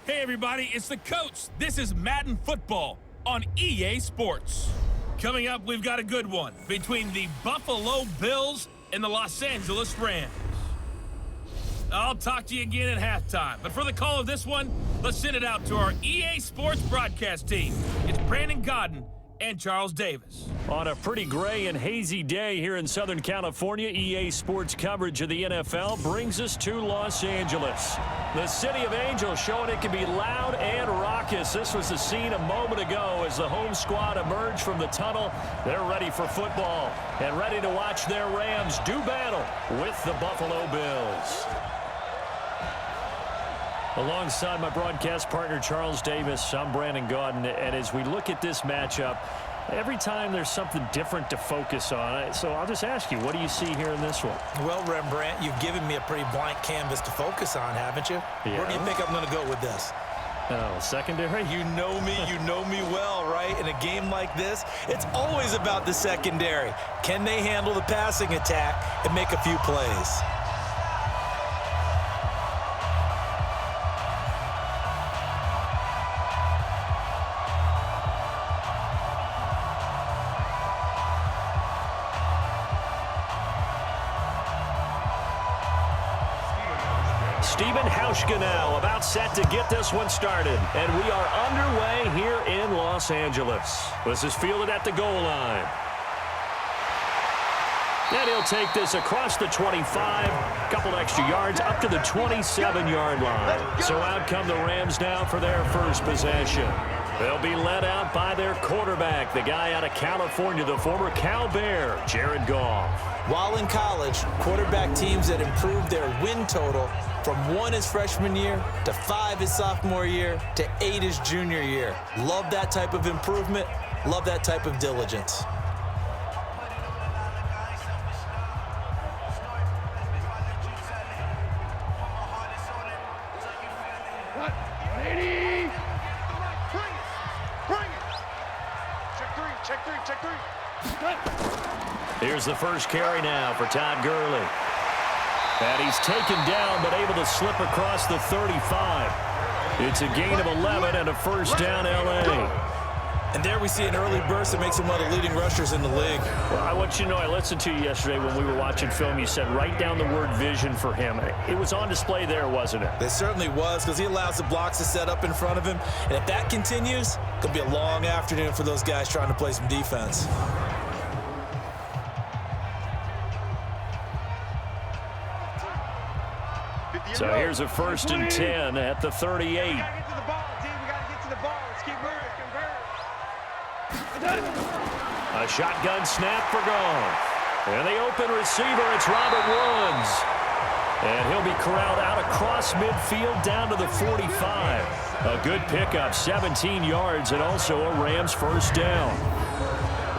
Hey everybody, it's the coach. This is Madden Football on EA Sports. Coming up, we've got a good one between the Buffalo Bills and the Los Angeles Rams. I'll talk to you again at halftime, but for the call of this one, let's send it out to our EA Sports broadcast team. It's Brandon Godden and Charles Davis. On a pretty gray and hazy day here in Southern California, EA Sports coverage of the NFL brings us to Los Angeles. The City of Angels showing it can be loud and raucous. This was the scene a moment ago as the home squad emerged from the tunnel. They're ready for football and ready to watch their Rams do battle with the Buffalo Bills. Alongside my broadcast partner, Charles Davis, I'm Brandon Godden, and as we look at this matchup, every time there's something different to focus on. So I'll just ask you, what do you see here in this one? Well, Rembrandt, you've given me a pretty blank canvas to focus on, haven't you? Yeah. Where do you think I'm going to go with this? Oh, secondary? You know me well, right? In a game like this, it's always about the secondary. Can they handle the passing attack and make a few plays? Now about set to get this one started, and we are underway here in Los Angeles. This is fielded at the goal line, and he'll take this across the 25, couple extra yards up to the 27-yard line. So out come the Rams now for their first possession. They'll be led out by their quarterback, the guy out of California, the former Cal Bear, Jared Goff. While in college, quarterback teams that improved their win total from 1 his freshman year to 5 his sophomore year to 8 his junior year. Love that type of improvement. Love that type of diligence. Here's the first carry now for Todd Gurley. And he's taken down but able to slip across the 35. It's a gain of 11 and a first down L.A. And there we see an early burst that makes him one of the leading rushers in the league. Well, I want you to know, I listened to you yesterday when we were watching film. You said write down the word vision for him. It was on display there, wasn't it? It certainly was, because he allows the blocks to set up in front of him. And if that continues, it could be a long afternoon for those guys trying to play some defense. So here's a 1st and 10 at the 38. We gotta get to the ball, team. We gotta get to the ball. Let's keep moving. A shotgun snap for Goff. And the open receiver, it's Robert Woods. And he'll be corralled out across midfield down to the 45. A good pickup, 17 yards, and also a Rams first down.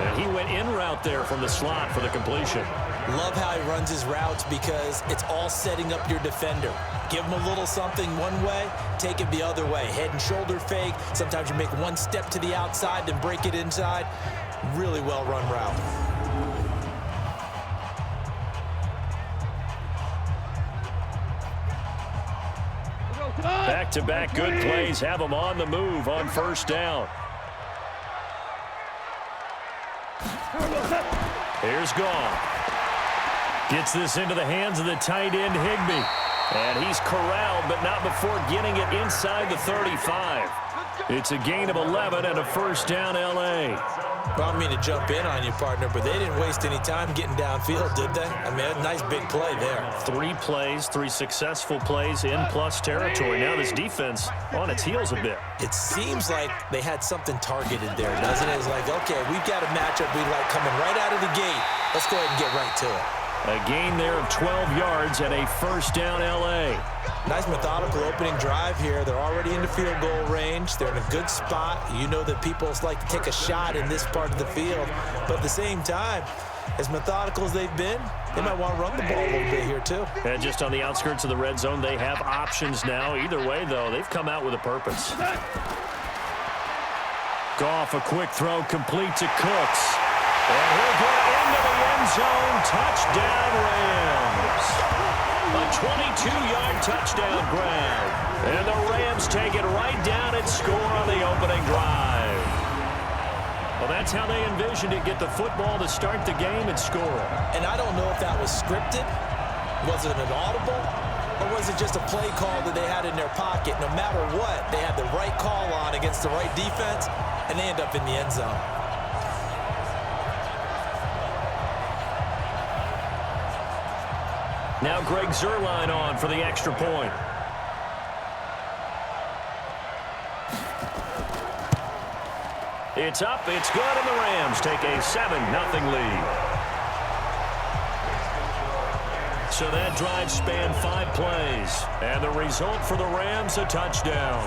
And he went in route there from the slot for the completion. Love how he runs his routes because it's all setting up your defender. Give him a little something one way, take it the other way. Head and shoulder fake. Sometimes you make one step to the outside, then break it inside. Really well run route. Back-to-back good plays have him on the move on first down. Here's Goff. Gets this into the hands of the tight end, Higbee. And he's corralled, but not before getting it inside the 35. It's a gain of 11 and a first down L.A. Well, I don't mean to jump in on you, partner, but they didn't waste any time getting downfield, did they? I mean, a nice big play there. 3 plays, 3 successful plays in plus territory. Now this defense on its heels a bit. It seems like they had something targeted there, doesn't it? It's like, okay, we've got a matchup we like coming right out of the gate. Let's go ahead and get right to it. A gain there of 12 yards and a first down L.A. Nice methodical opening drive here. They're already in the field goal range. They're in a good spot. You know that people like to take a shot in this part of the field. But at the same time, as methodical as they've been, they might want to run the ball a little bit here too. And just on the outskirts of the red zone, they have options now. Either way, though, they've come out with a purpose. Goff, a quick throw, complete to Cooks. And he'll get into the end zone. Touchdown, Rams. A 22-yard touchdown grab. And the Rams take it right down and score on the opening drive. Well, that's how they envisioned it. Get the football to start the game and score. And I don't know if that was scripted. Was it an audible? Or was it just a play call that they had in their pocket? No matter what, they had the right call on against the right defense, and they end up in the end zone. Now Greg Zuerlein on for the extra point. It's up, it's good, and the Rams take a 7-0 lead. So that drive spanned 5 plays, and the result for the Rams, a touchdown.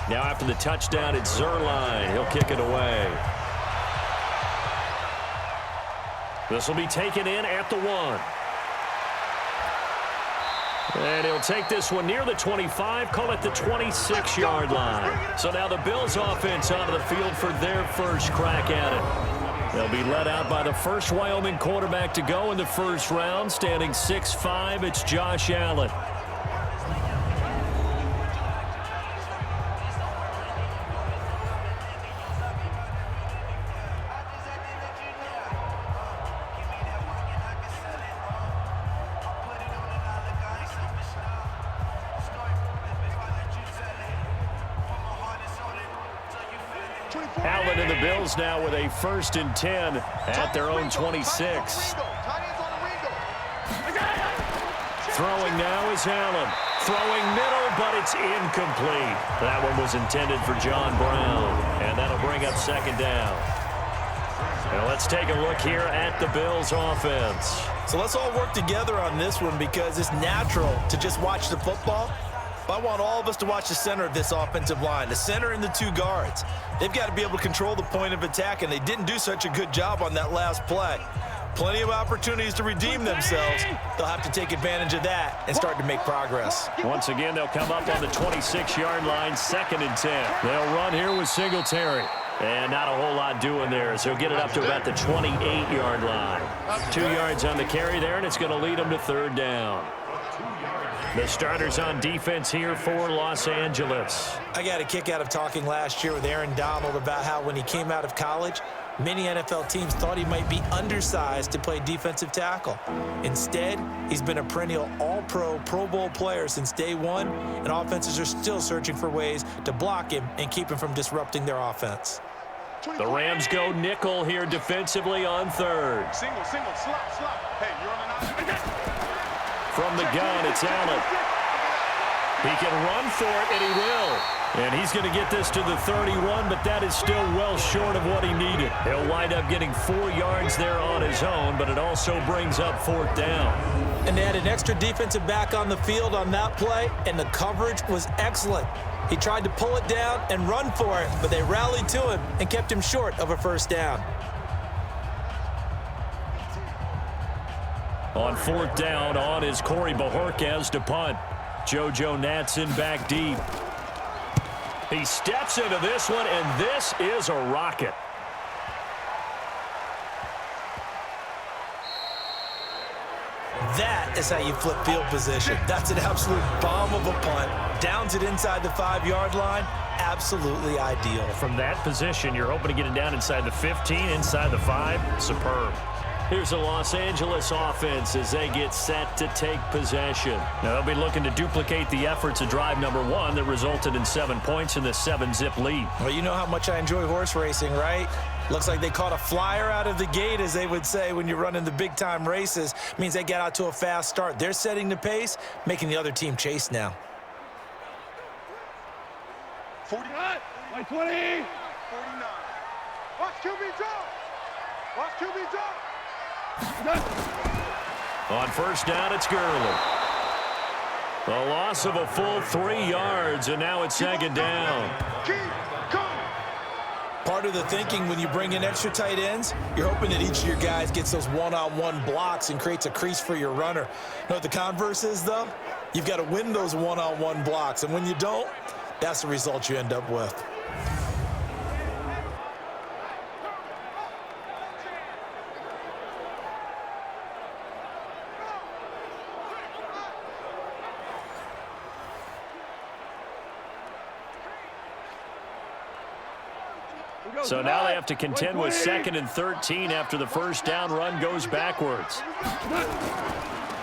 Now after the touchdown, it's Zuerlein. He'll kick it away. This will be taken in at the 1. And he'll take this one near the 25, call it the 26-yard line. So now the Bills offense onto the field for their first crack at it. They'll be led out by the first Wyoming quarterback to go in the first round, standing 6'5". It's Josh Allen. Allen and the Bills now with a 1st and 10 at their own 26. Throwing now is Allen. Throwing middle, but it's incomplete. That one was intended for John Brown, and that'll bring up 2nd down. Now let's take a look here at the Bills offense. So let's all work together on this one because it's natural to just watch the football. But I want all of us to watch the center of this offensive line, the center and the 2 guards. They've got to be able to control the point of attack, and they didn't do such a good job on that last play. Plenty of opportunities to redeem themselves. They'll have to take advantage of that and start to make progress. Once again, they'll come up on the 26-yard line, 2nd and 10. They'll run here with Singletary. And not a whole lot doing there, so get it up to about the 28-yard line. 2 yards on the carry there, and it's going to lead them to 3rd down. The starters on defense here for Los Angeles. I got a kick out of talking last year with Aaron Donald about how when he came out of college, many NFL teams thought he might be undersized to play defensive tackle. Instead, he's been a perennial all-pro, Pro Bowl player since day 1, and offenses are still searching for ways to block him and keep him from disrupting their offense. The Rams go nickel here defensively on 3rd. Single, slop. Hey, you're on the nine. From the gun, it's Allen. He can run for it, and he will. And he's going to get this to the 31, but that is still well short of what he needed. He'll wind up getting 4 yards there on his own, but it also brings up 4th down. And they had an extra defensive back on the field on that play, and the coverage was excellent. He tried to pull it down and run for it, but they rallied to him and kept him short of a 1st down. On 4th down, on is Corey Bojorquez to punt. JoJo Natson back deep. He steps into this one, and this is a rocket. That is how you flip field position. That's an absolute bomb of a punt. Downs it inside the 5-yard line. Absolutely ideal. From that position, you're hoping to get it down inside the 15, inside the 5. Superb. Here's the Los Angeles offense as they get set to take possession. Now they'll be looking to duplicate the efforts of drive number 1 that resulted in 7 points in the 7-zip lead. Well, you know how much I enjoy horse racing, right? Looks like they caught a flyer out of the gate, as they would say when you're running the big-time races. Means they get out to a fast start. They're setting the pace, making the other team chase now. 49. My 20. 49. Watch QB drop. Watch QB drop. On first down, it's Gurley. A loss of a full 3 yards, and now it's second down. Keep going. Part of the thinking when you bring in extra tight ends, you're hoping that each of your guys gets those one-on-one blocks and creates a crease for your runner. You know what the converse is, though? You've got to win those one-on-one blocks, and when you don't, that's the result you end up with. So now they have to contend with 2nd and 13 after the first down run goes backwards.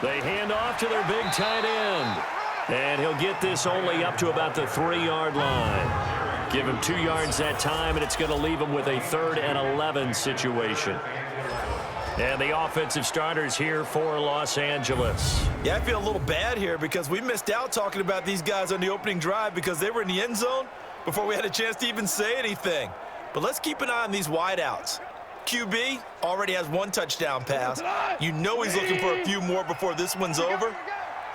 They hand off to their big tight end. And he'll get this only up to about the 3-yard line. Give him 2 yards that time, and it's going to leave him with a 3rd and 11 situation. And the offensive starters here for Los Angeles. Yeah, I feel a little bad here because we missed out talking about these guys on the opening drive because they were in the end zone before we had a chance to even say anything. But let's keep an eye on these wideouts. QB already has 1 touchdown pass. You know he's looking for a few more before this one's over.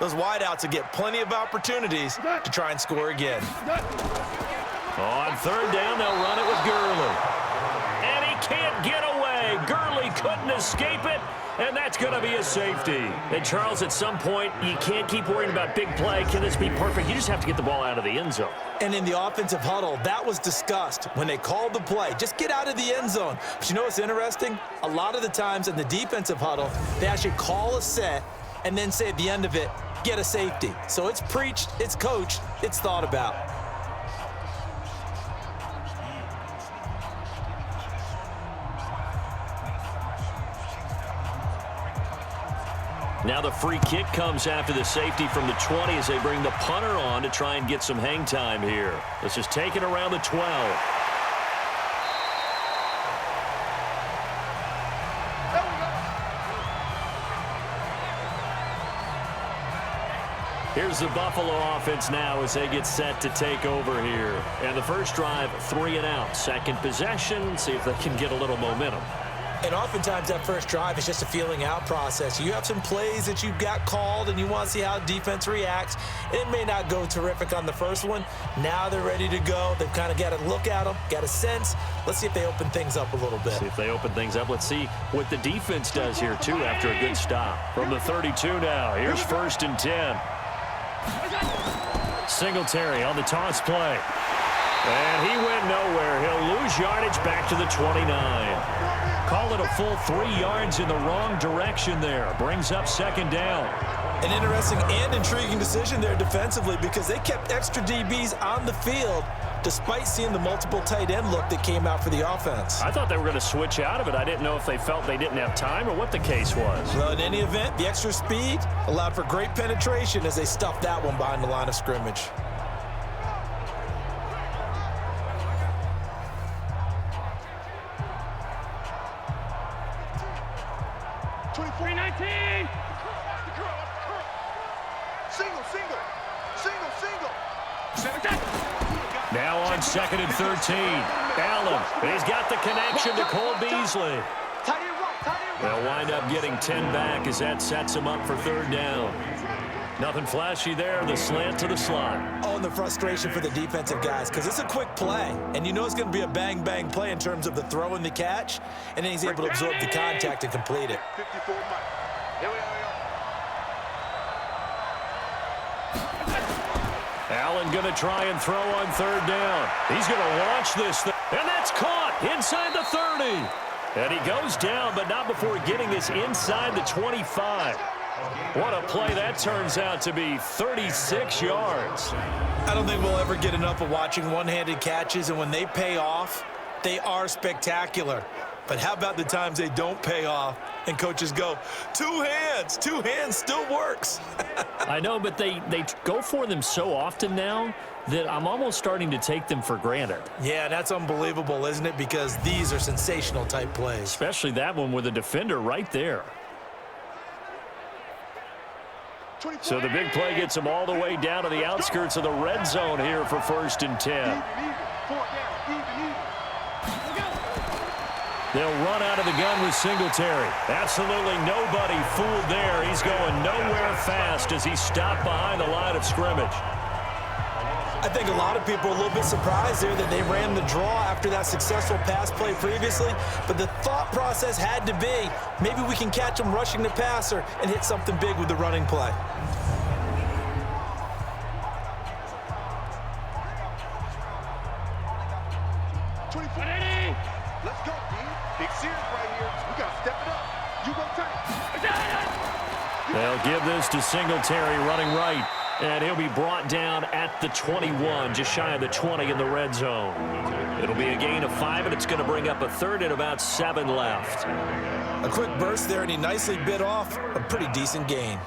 Those wideouts will get plenty of opportunities to try and score again. On 3rd down, they'll run it with Gurley. And he can't get away. Gurley couldn't escape it, and that's going to be a safety. And, Charles, at some point, you can't keep worrying about big play. Can this be perfect? You just have to get the ball out of the end zone. And in the offensive huddle, that was discussed when they called the play. Just get out of the end zone. But you know what's interesting? A lot of the times in the defensive huddle, they actually call a set and then say at the end of it, get a safety. So it's preached, it's coached, it's thought about. Now the free kick comes after the safety from the 20 as they bring the punter on to try and get some hang time here. This is taken around the 12. Here's the Buffalo offense now as they get set to take over here. And the first drive, 3 and out. Second possession, see if they can get a little momentum. And oftentimes that first drive is just a feeling out process. You have some plays that you've got called and you want to see how defense reacts. It may not go terrific on the first one. Now they're ready to go. They've kind of got to look at them, got a sense. Let's see if they open things up a little bit. See if they open things up. Let's see what the defense does here, too, after a good stop. From the 32 now, here's 1st and 10. Singletary on the toss play. And he went nowhere. He'll lose yardage back to the 29. Call it a full 3 yards in the wrong direction there. Brings up 2nd down. An interesting and intriguing decision there defensively because they kept extra DBs on the field despite seeing the multiple tight end look that came out for the offense. I thought they were going to switch out of it. I didn't know if they felt they didn't have time or what the case was. Well, in any event, the extra speed allowed for great penetration as they stuffed that one behind the line of scrimmage. Now on 2nd and 13. Allen, he's got the connection to Cole Beasley. They'll wind up getting 10 back as that sets him up for 3rd down. Nothing flashy there, the slant to the slot. Oh, and the frustration for the defensive guys because it's a quick play. And you know it's going to be a bang-bang play in terms of the throw and the catch. And then he's able to absorb the contact and complete it. 54 Mike. Here we go. Allen going to try and throw on 3rd down. He's going to launch this thing. And that's caught inside the 30. And he goes down, but not before getting this inside the 25. What a play that turns out to be, 36 yards. I don't think we'll ever get enough of watching one-handed catches, and when they pay off, they are spectacular. But how about the times they don't pay off? And coaches go, two hands still works. I know, but they go for them so often now that I'm almost starting to take them for granted. Yeah, that's unbelievable, isn't it? Because these are sensational type plays. Especially that one with a defender right there. So the big play gets them all the way down to the outskirts of the red zone here for 1st and 10. They'll run out of the gun with Singletary. Absolutely nobody fooled there. He's going nowhere fast as he stopped behind the line of scrimmage. I think a lot of people are a little bit surprised there that they ran the draw after that successful pass play previously, but the thought process had to be, maybe we can catch him rushing the passer and hit something big with the running play. Let's go, D. Big series right here. We got to step it up. You go tight. They'll give this to Singletary running right. And he'll be brought down at the 21, just shy of the 20 in the red zone. It'll be a gain of 5, and it's going to bring up a 3rd and about 7 left. A quick burst there, and he nicely bit off a pretty decent gain.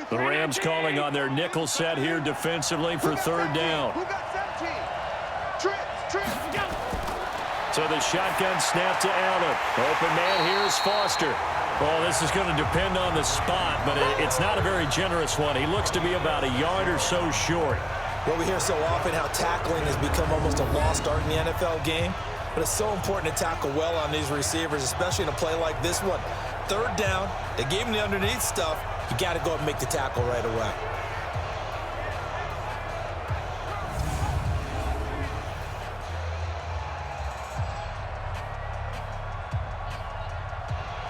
The Rams calling on their nickel set here defensively for 3rd down. Who got 17? Trips, go. So the shotgun snap to Allen. Open man here is Foster. Well, this is going to depend on the spot, but it's not a very generous one. He looks to be about a yard or so short. Well, we hear so often how tackling has become almost a lost art in the NFL game, but it's so important to tackle well on these receivers, especially in a play like this one. 3rd down, they gave him the underneath stuff. You got to go and make the tackle right away.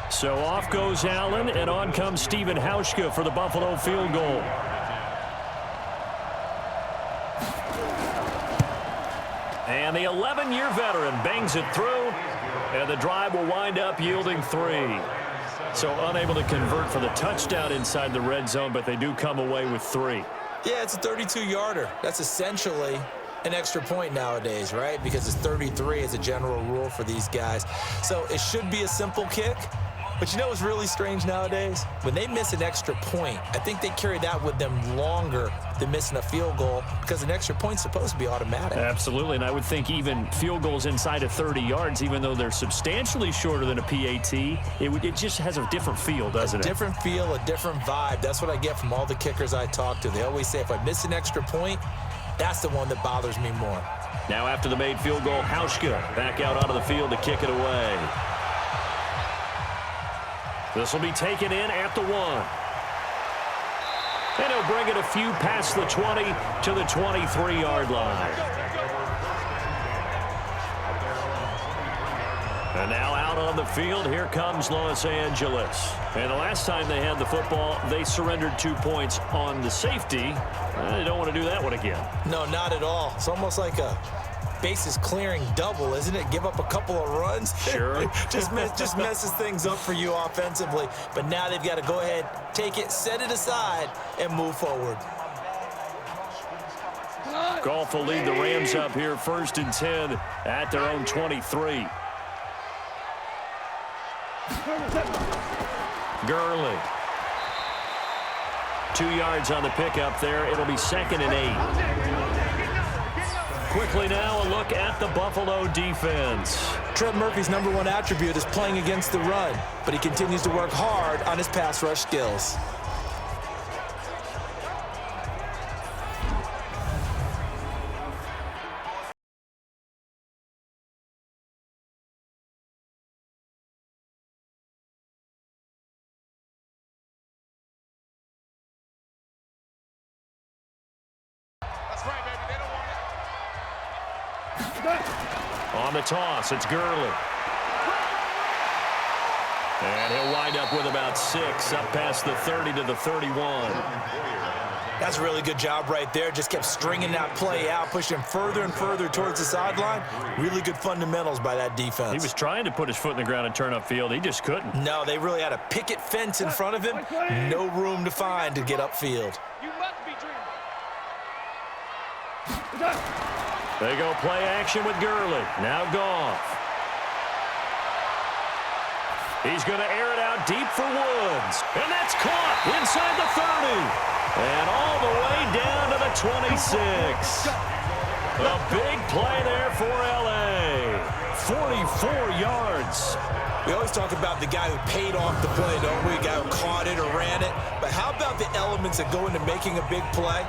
So off goes Allen, and on comes Stephen Hauschka for the Buffalo field goal. And the 11-year veteran bangs it through, and the drive will wind up yielding 3. So unable to convert for the touchdown inside the red zone, but they do come away with 3. Yeah, it's a 32-yarder. That's essentially an extra point nowadays, right? Because it's 33 as a general rule for these guys. So it should be a simple kick. But you know what's really strange nowadays? When they miss an extra point, I think they carry that with them longer than missing a field goal because an extra point's supposed to be automatic. Absolutely, and I would think even field goals inside of 30 yards, even though they're substantially shorter than a PAT, it just has a different feel, doesn't it? A different feel, a different vibe. That's what I get from all the kickers I talk to. They always say if I miss an extra point, that's the one that bothers me more. Now after the made field goal, Hauschka back out onto the field to kick it away. This will be taken in at the 1. And he'll bring it a few past the 20 to the 23-yard line. And now out on the field, here comes Los Angeles. And the last time they had the football, they surrendered 2 points on the safety. They don't want to do that one again. No, not at all. It's almost like a bases clearing double, isn't it? Give up a couple of runs. Sure. just messes things up for you offensively. But now they've got to go ahead, take it, set it aside, and move forward. Goff will lead the Rams up here 1st and 10 at their own 23. Gurley. 2 yards on the pickup there. It'll be 2nd and 8. Quickly now, a look at the Buffalo defense. Trent Murphy's #1 attribute is playing against the run, but he continues to work hard on his pass rush skills. That's right, baby. They don't want it. On the toss, it's Gurley. And he'll wind up with about 6, up past the 30 to the 31. That's a really good job right there. Just kept stringing that play out, pushing further and further towards the sideline. Really good fundamentals by that defense. He was trying to put his foot in the ground and turn upfield. He just couldn't. No, they really had a picket fence in front of him. No room to find to get upfield. You must be dreaming. They go play action with Gurley. Now Goff. He's going to air it out deep for Woods. And that's caught inside the 30. And all the way down to the 26. A big play there for L.A. 44 yards. We always talk about the guy who paid off the play, don't we? The guy who caught it or ran it. But how about the elements that go into making a big play?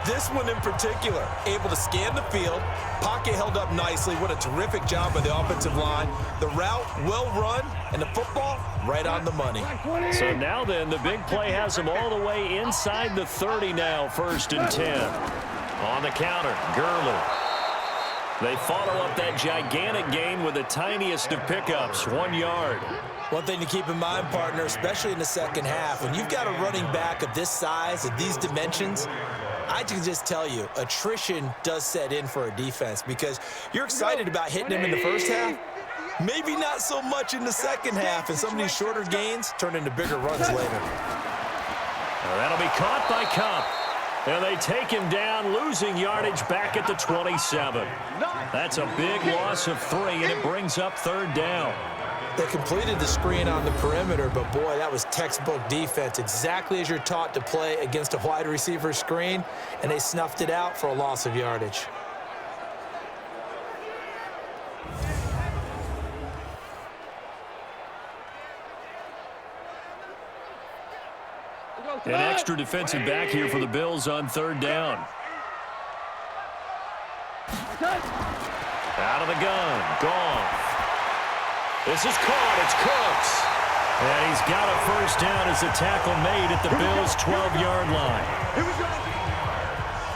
This one in particular, able to scan the field, pocket held up nicely. What a terrific job by the offensive line. The route, well run, and the football, right on the money. So now then, the big play has him all the way inside the 30 now, 1st and 10. On the counter, Gurley. They follow up that gigantic gain with the tiniest of pickups, 1 yard. One thing to keep in mind, partner, especially in the second half, when you've got a running back of this size, of these dimensions, I can just tell you, attrition does set in for a defense because you're excited about hitting him in the first half. Maybe not so much in the second half, and some of these shorter gains turn into bigger runs later. Well, that'll be caught by Cup. And they take him down, losing yardage back at the 27. That's a big loss of 3, and it brings up 3rd down. They completed the screen on the perimeter, but boy, that was textbook defense, exactly as you're taught to play against a wide receiver screen, and they snuffed it out for a loss of yardage. An extra defensive back here for the Bills on 3rd down. Out of the gun, Goff. This is caught, it's Cooks. And he's got a 1st down as the tackle made at the Bills' 12-yard line.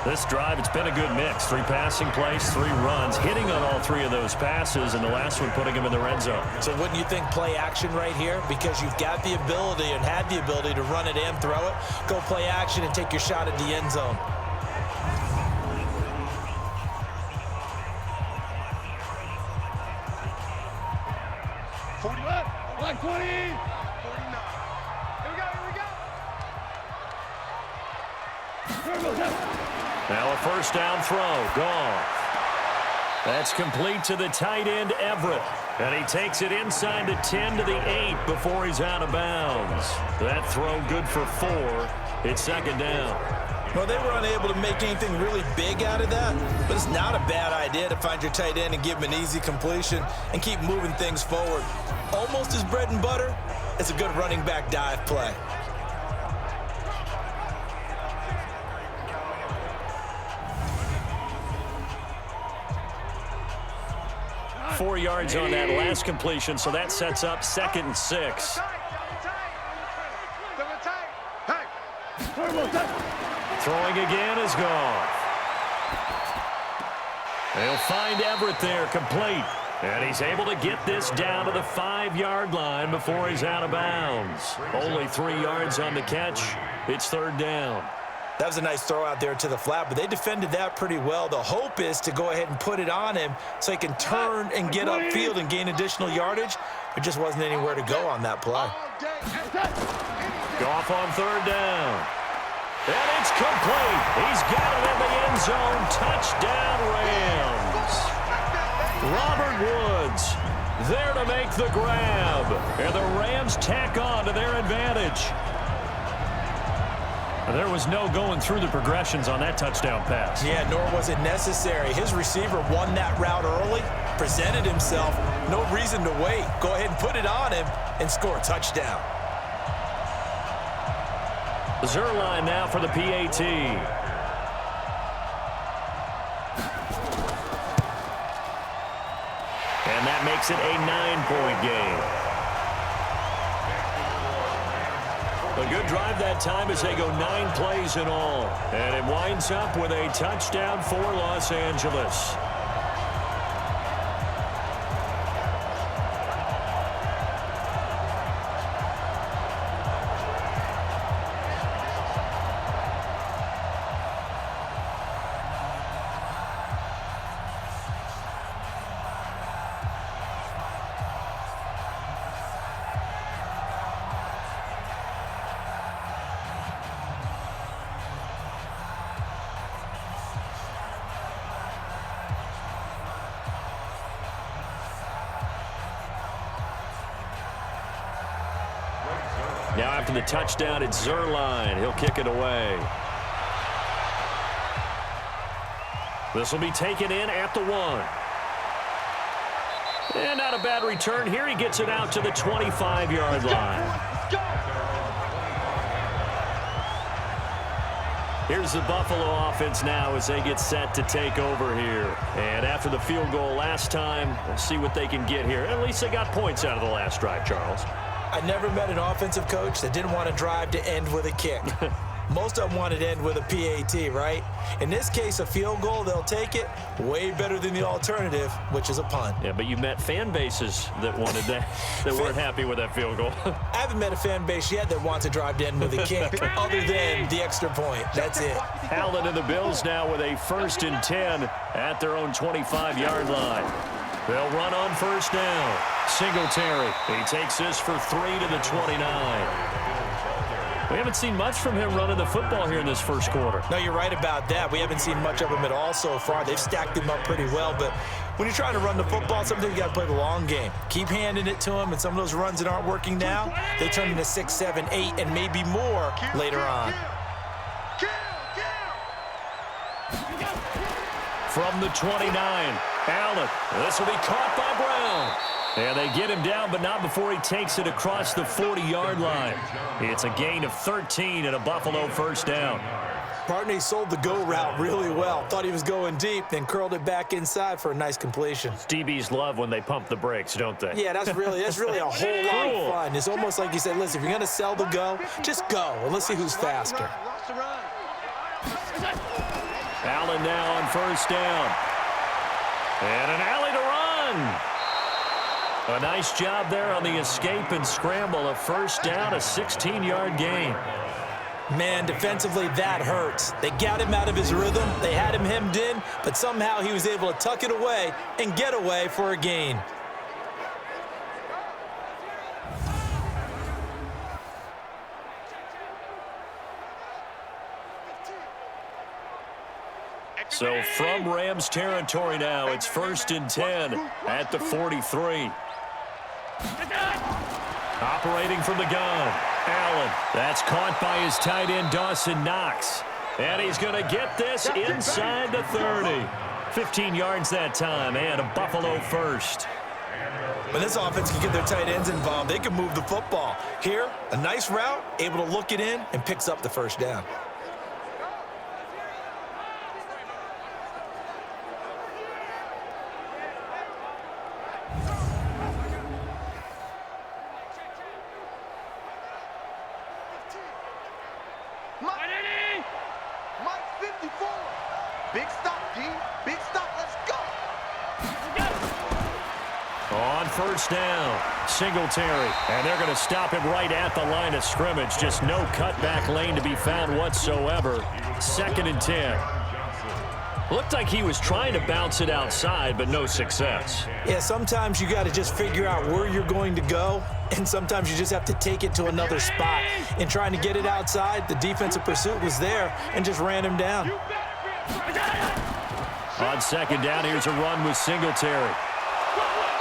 This drive, it's been a good mix. 3 passing plays, 3 runs, hitting on all 3 of those passes, and the last one putting him in the red zone. So wouldn't you think play action right here? Because you've got the ability and had the ability to run it and throw it. Go play action and take your shot at the end zone. Like 20. 49. Here we go. Now a 1st down throw, Goff. That's complete to the tight end, Everett. And he takes it inside the 10 to the 8 before he's out of bounds. That throw good for 4. It's 2nd down. Well, they were unable to make anything really big out of that, but it's not a bad idea to find your tight end and give him an easy completion and keep moving things forward. Almost as bread and butter as a good running back dive play. Four yards on that last completion, so that sets up 2nd and 6. Throwing again is Goff. They'll find Everett there, complete. And he's able to get this down to the 5-yard line before he's out of bounds. Only 3 yards on the catch. It's 3rd down. That was a nice throw out there to the flat, but they defended that pretty well. The hope is to go ahead and put it on him so he can turn and get upfield and gain additional yardage. There just wasn't anywhere to go on that play. Goff on 3rd down. And it's complete. He's got it in the end zone. Touchdown, Rams. Robert Woods there to make the grab. And the Rams tack on to their advantage. There was no going through the progressions on that touchdown pass. Yeah, nor was it necessary. His receiver won that route early, presented himself. No reason to wait. Go ahead and put it on him and score a touchdown. Zerline now for the PAT. And that makes it a 9-point game. A good drive that time as they go 9 plays in all. And it winds up with a touchdown for Los Angeles. Now after the touchdown, it's Zerline. He'll kick it away. This will be taken in at the 1. And not a bad return here. He gets it out to the 25-yard line. Here's the Buffalo offense now as they get set to take over here. And after the field goal last time, we'll see what they can get here. At least they got points out of the last drive, Charles. I never met an offensive coach that didn't want to drive to end with a kick. Most of them wanted to end with a PAT, right? In this case, a field goal, they'll take it. Way better than the alternative, which is a punt. Yeah, but you met fan bases that wanted that, that weren't happy with that field goal. I haven't met a fan base yet that wants to drive to end with a kick, other than the extra point. That's it. Allen and the Bills now with a 1st and 10 at their own 25-yard line. They'll run on 1st down. Singletary. He takes this for 3 to the 29. We haven't seen much from him running the football here in this first quarter. No, you're right about that. We haven't seen much of him at all so far. They've stacked him up pretty well, but when you're trying to run the football, sometimes you got to play the long game. Keep handing it to him, and some of those runs that aren't working now, they turn into 6, 7, 8, and maybe more later on. From the 29, Allen. This will be caught by Brown. And they get him down, but not before he takes it across the 40-yard line. It's a gain of 13 and a Buffalo 1st down. Partney sold the go route really well. Thought he was going deep, then curled it back inside for a nice completion. DBs love when they pump the brakes, don't they? Yeah, that's really a whole lot of fun. It's almost like you said, listen, if you're going to sell the go, just go, and let's see who's faster. Allen now on 1st down. And an alley to run. A nice job there on the escape and scramble. A 1st down, a 16-yard gain. Man, defensively, that hurts. They got him out of his rhythm. They had him hemmed in, but somehow he was able to tuck it away and get away for a gain. So from Rams territory now, it's 1st and 10 at the 43. Operating from the gun, Allen. That's caught by his tight end, Dawson Knox. And he's going to get this inside the 30. 15 yards that time, and a Buffalo 1st. When this offense can get their tight ends involved, they can move the football. Here, a nice route, able to look it in, and picks up the 1st down. Big stop, D. Big stop. Let's go. On 1st down, Singletary. And they're going to stop him right at the line of scrimmage. Just no cutback lane to be found whatsoever. 2nd and 10. Looked like he was trying to bounce it outside, but no success. Yeah, sometimes you got to just figure out where you're going to go, and sometimes you just have to take it to another spot. In trying to get it outside, the defensive pursuit was there and just ran him down. On 2nd down, here's a run with Singletary.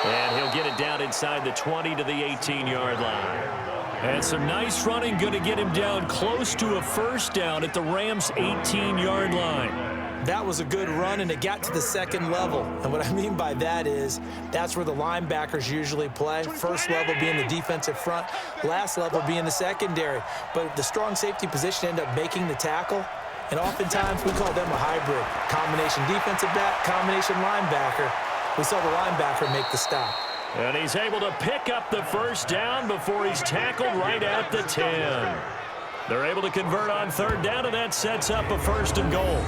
And he'll get it down inside the 20 to the 18-yard line. And some nice running, going to get him down close to a 1st down at the Rams' 18-yard line. That was a good run, and it got to the 2nd level. And what I mean by that is that's where the linebackers usually play. 1st level being the defensive front, last level being the secondary. But the strong safety position ended up making the tackle. And oftentimes we call them a hybrid. Combination defensive back, combination linebacker. We saw the linebacker make the stop. And he's able to pick up the 1st down before he's tackled right at the 10. They're able to convert on 3rd down, and that sets up a 1st and goal.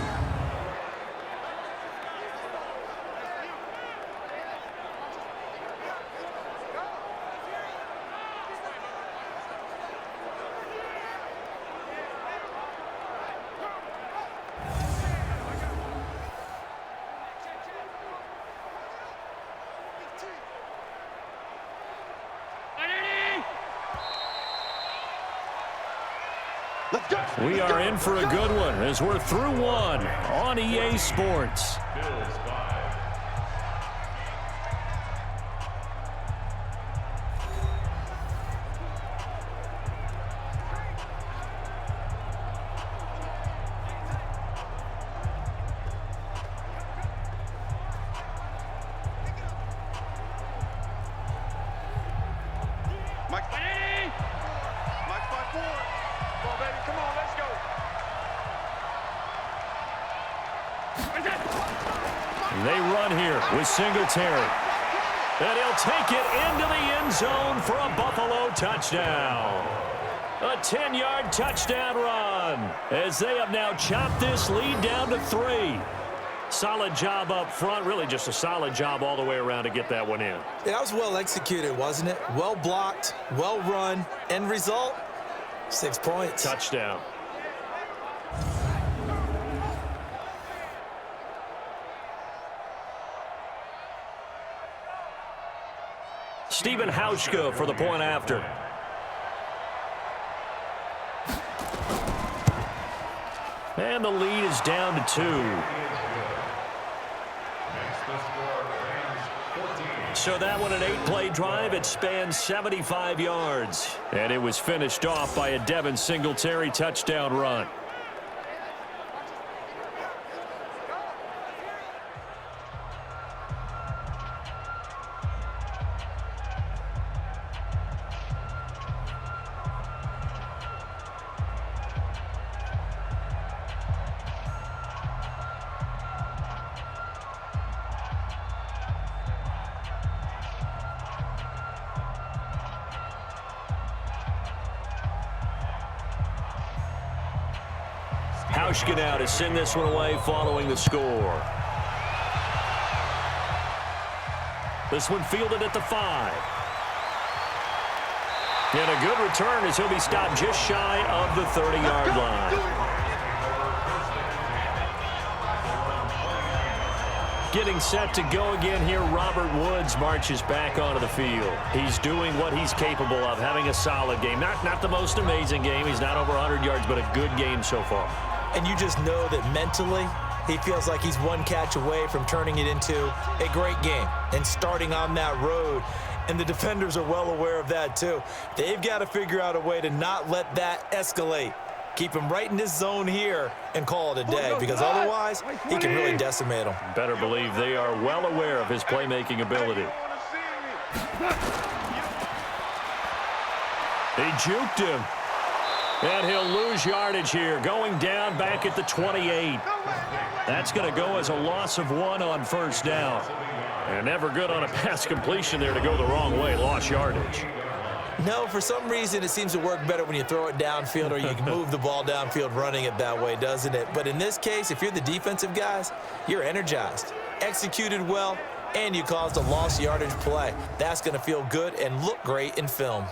We are in for a good one as we're through one on EA Sports. They run here with Singletary. And he'll take it into the end zone for a Buffalo touchdown. A 10-yard touchdown run as they have now chopped this lead down to 3. Solid job up front. Really just a solid job all the way around to get that one in. That was well executed, wasn't it? Well blocked, well run. End result, 6 points. Touchdown. Stephen Hauschka for the point after. And the lead is down to 2. So that one, an 8-play drive. It spanned 75 yards. And it was finished off by a Devin Singletary touchdown run. Hauschka now to send this one away following the score. This one fielded at the 5. And a good return as he'll be stopped just shy of the 30-yard line. Getting set to go again here, Robert Woods marches back onto the field. He's doing what he's capable of, having a solid game. Not the most amazing game. He's not over 100 yards, but a good game so far. And you just know that mentally, he feels like he's one catch away from turning it into a great game and starting on that road. And the defenders are well aware of that, too. They've got to figure out a way to not let that escalate. Keep him right in this zone here and call it a day, because otherwise he can really decimate them. Better believe they are well aware of his playmaking ability. They juked him. And he'll lose yardage here, going down back at the 28. That's going to go as a loss of 1 on first down. And never good on a pass completion there to go the wrong way. Lost yardage. No, for some reason it seems to work better when you throw it downfield or you can move the ball downfield running it that way, doesn't it? But in this case, if you're the defensive guys, you're energized, executed well, and you caused a lost yardage play. That's going to feel good and look great in film.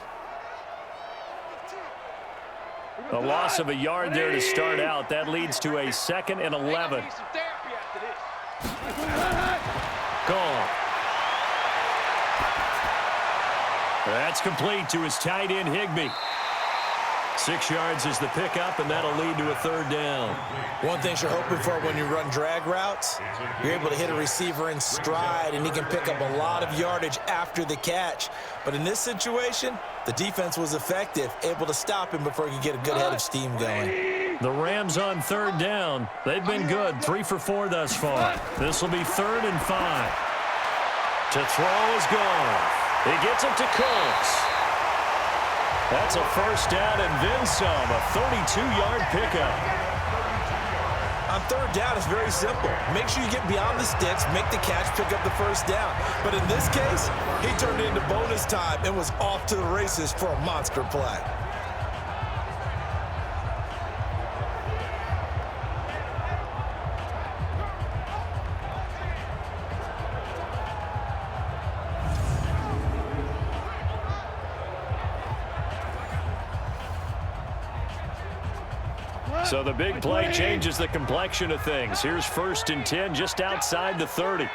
A loss of a yard there to start out. That leads to a 2nd and 11. Gone. That's complete to his tight end, Higbee. 6 yards is the pickup, and that'll lead to a 3rd down. One thing you're hoping for when you run drag routes, you're able to hit a receiver in stride, and he can pick up a lot of yardage after the catch. But in this situation, the defense was effective, able to stop him before he could get a good head of steam going. The Rams on 3rd down. They've been good, 3 for 4 thus far. This will be 3rd and 5. To throw is gone. He gets it to Coates. That's a 1st down and then some, a 32-yard pickup. On 3rd down, it's very simple. Make sure you get beyond the sticks, make the catch, pick up the 1st down. But in this case, he turned it into bonus time and was off to the races for a monster play. So the big play changes the complexion of things. Here's 1st and 10 just outside the 30.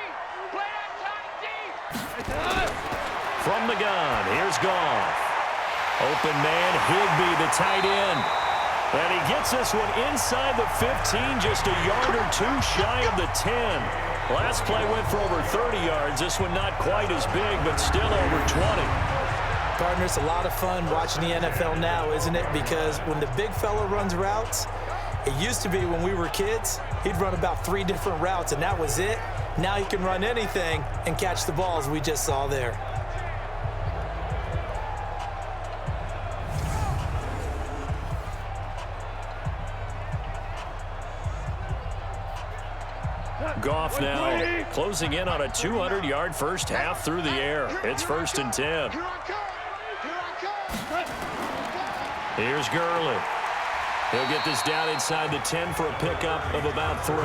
From the gun, here's Goff. Open man, Higbee, the tight end. And he gets this one inside the 15, just a yard or 2 shy of the 10. Last play went for over 30 yards. This one not quite as big, but still over 20. Partner, it's a lot of fun watching the NFL now, isn't it? Because when the big fella runs routes, it used to be when we were kids, he'd run about 3 different routes, and that was it. Now he can run anything and catch the balls we just saw there. Goff now closing in on a 200-yard first half through the air. It's 1st and 10. Here's Gurley. He'll get this down inside the 10 for a pickup of about 3.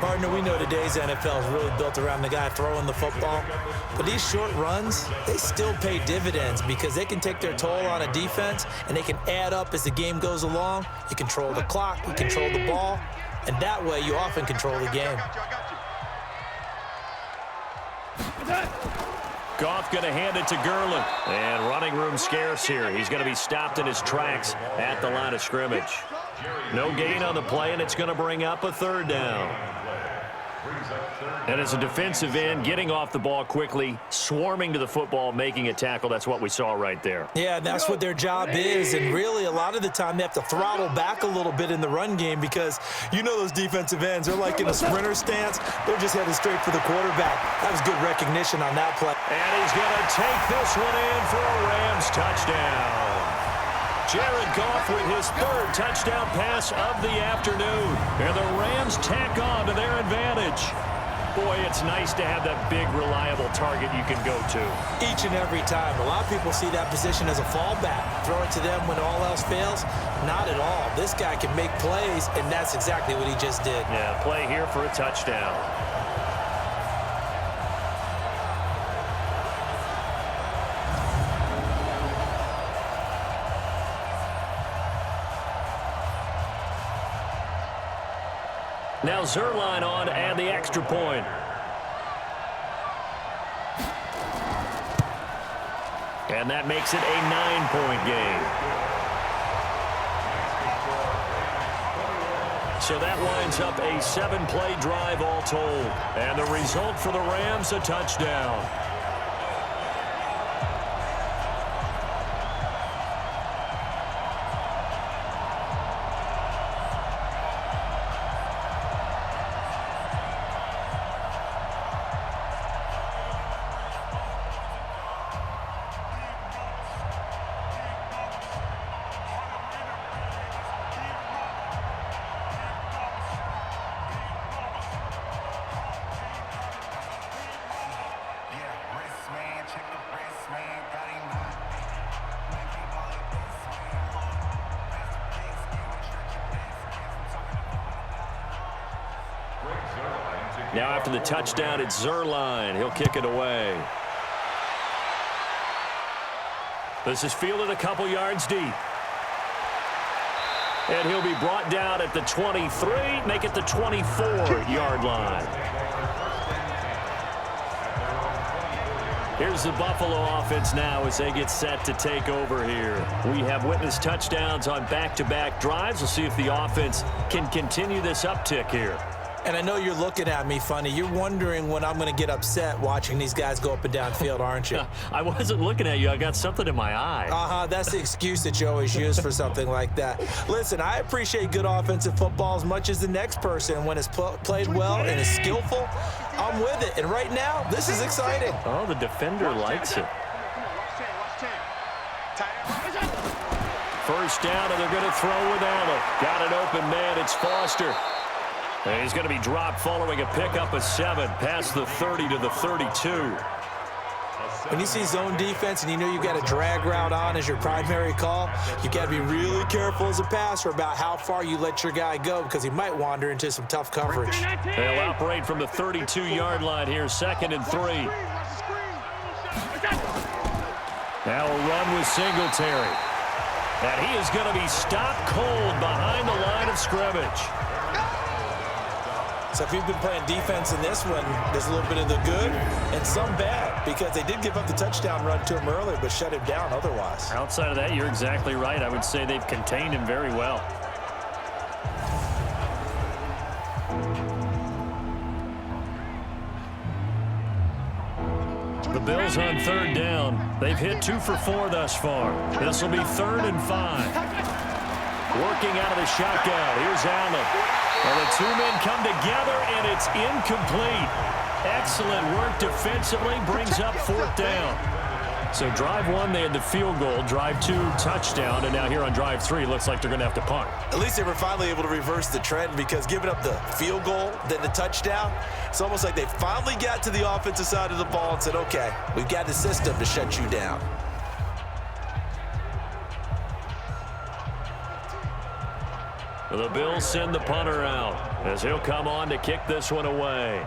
Partner, we know today's NFL is really built around the guy throwing the football. But these short runs, they still pay dividends because they can take their toll on a defense and they can add up as the game goes along. You control the clock, you control the ball, and that way you often control the game. Goff going to hand it to Gurley. And running room scarce here. He's going to be stopped in his tracks at the line of scrimmage. No gain on the play, and it's going to bring up a 3rd down. And as a defensive end, getting off the ball quickly, swarming to the football, making a tackle, that's what we saw right there. Yeah, that's what their job is, and really a lot of the time they have to throttle back a little bit in the run game because you know those defensive ends, they're like in a sprinter stance. They're just headed straight for the quarterback. That was good recognition on that play. And he's going to take this one in for a Rams touchdown. Jared Goff with his 3rd touchdown pass of the afternoon. And the Rams tack on to their advantage. Boy, it's nice to have that big, reliable target you can go to. Each and every time. A lot of people see that position as a fallback. Throw it to them when all else fails. Not at all. This guy can make plays, and that's exactly what he just did. Yeah, play here for a touchdown. Now Zerline on to add the extra point. And that makes it a 9-point game. So that winds up a 7-play drive all told. And the result for the Rams, a touchdown. Now after the touchdown, it's Zerline. He'll kick it away. This is fielded a couple yards deep. And he'll be brought down at the 23, make it the 24-yard line. Here's the Buffalo offense now as they get set to take over here. We have witnessed touchdowns on back-to-back drives. We'll see if the offense can continue this uptick here. And I know you're looking at me funny. You're wondering when I'm going to get upset watching these guys go up and down field, aren't you? I wasn't looking at you. I got something in my eye. That's the excuse that you always use for something like that. Listen, I appreciate good offensive football as much as the next person. When it's played well and is skillful, I'm with it. And right now, this is exciting. Oh, the defender likes it. First down, and they're going to throw without it. Got an open man. It's Foster. And he's going to be dropped following a pickup of 7 past the 30 to the 32. When you see zone defense and you know you've got a drag route on as your primary call, you got to be really careful as a passer about how far you let your guy go because he might wander into some tough coverage. They'll operate from the 32-yard line here, 2nd and 3. Now a run with Singletary. And he is going to be stopped cold behind the line of scrimmage. So if you've been playing defense in this one, there's a little bit of the good and some bad because they did give up the touchdown run to him earlier but shut him down otherwise. Outside of that, you're exactly right. I would say they've contained him very well. The Bills on 3rd down. They've hit 2 for 4 thus far. This will be 3rd and 5. Working out of the shotgun. Here's Allen. And the 2 men come together, and it's incomplete. Excellent work defensively. Brings up 4th down. So drive 1, they had the field goal. Drive 2, touchdown. And now here on drive 3, looks like they're going to have to punt. At least they were finally able to reverse the trend, because giving up the field goal, then the touchdown, it's almost like they finally got to the offensive side of the ball and said, okay, we've got the system to shut you down. The Bills send the punter out as he'll come on to kick this one away.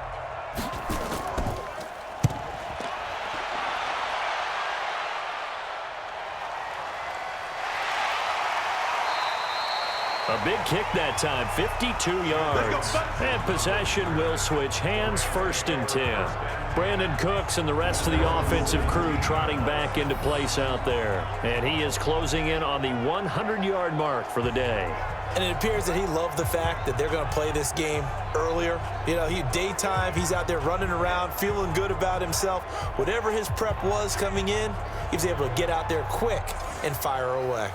A big kick that time, 52 yards. And possession will switch hands, 1st and 10. Brandon Cooks and the rest of the offensive crew trotting back into place out there. And he is closing in on the 100-yard mark for the day. And it appears that he loved the fact that they're going to play this game earlier. You know, daytime, he's out there running around, feeling good about himself. Whatever his prep was coming in, he was able to get out there quick and fire away.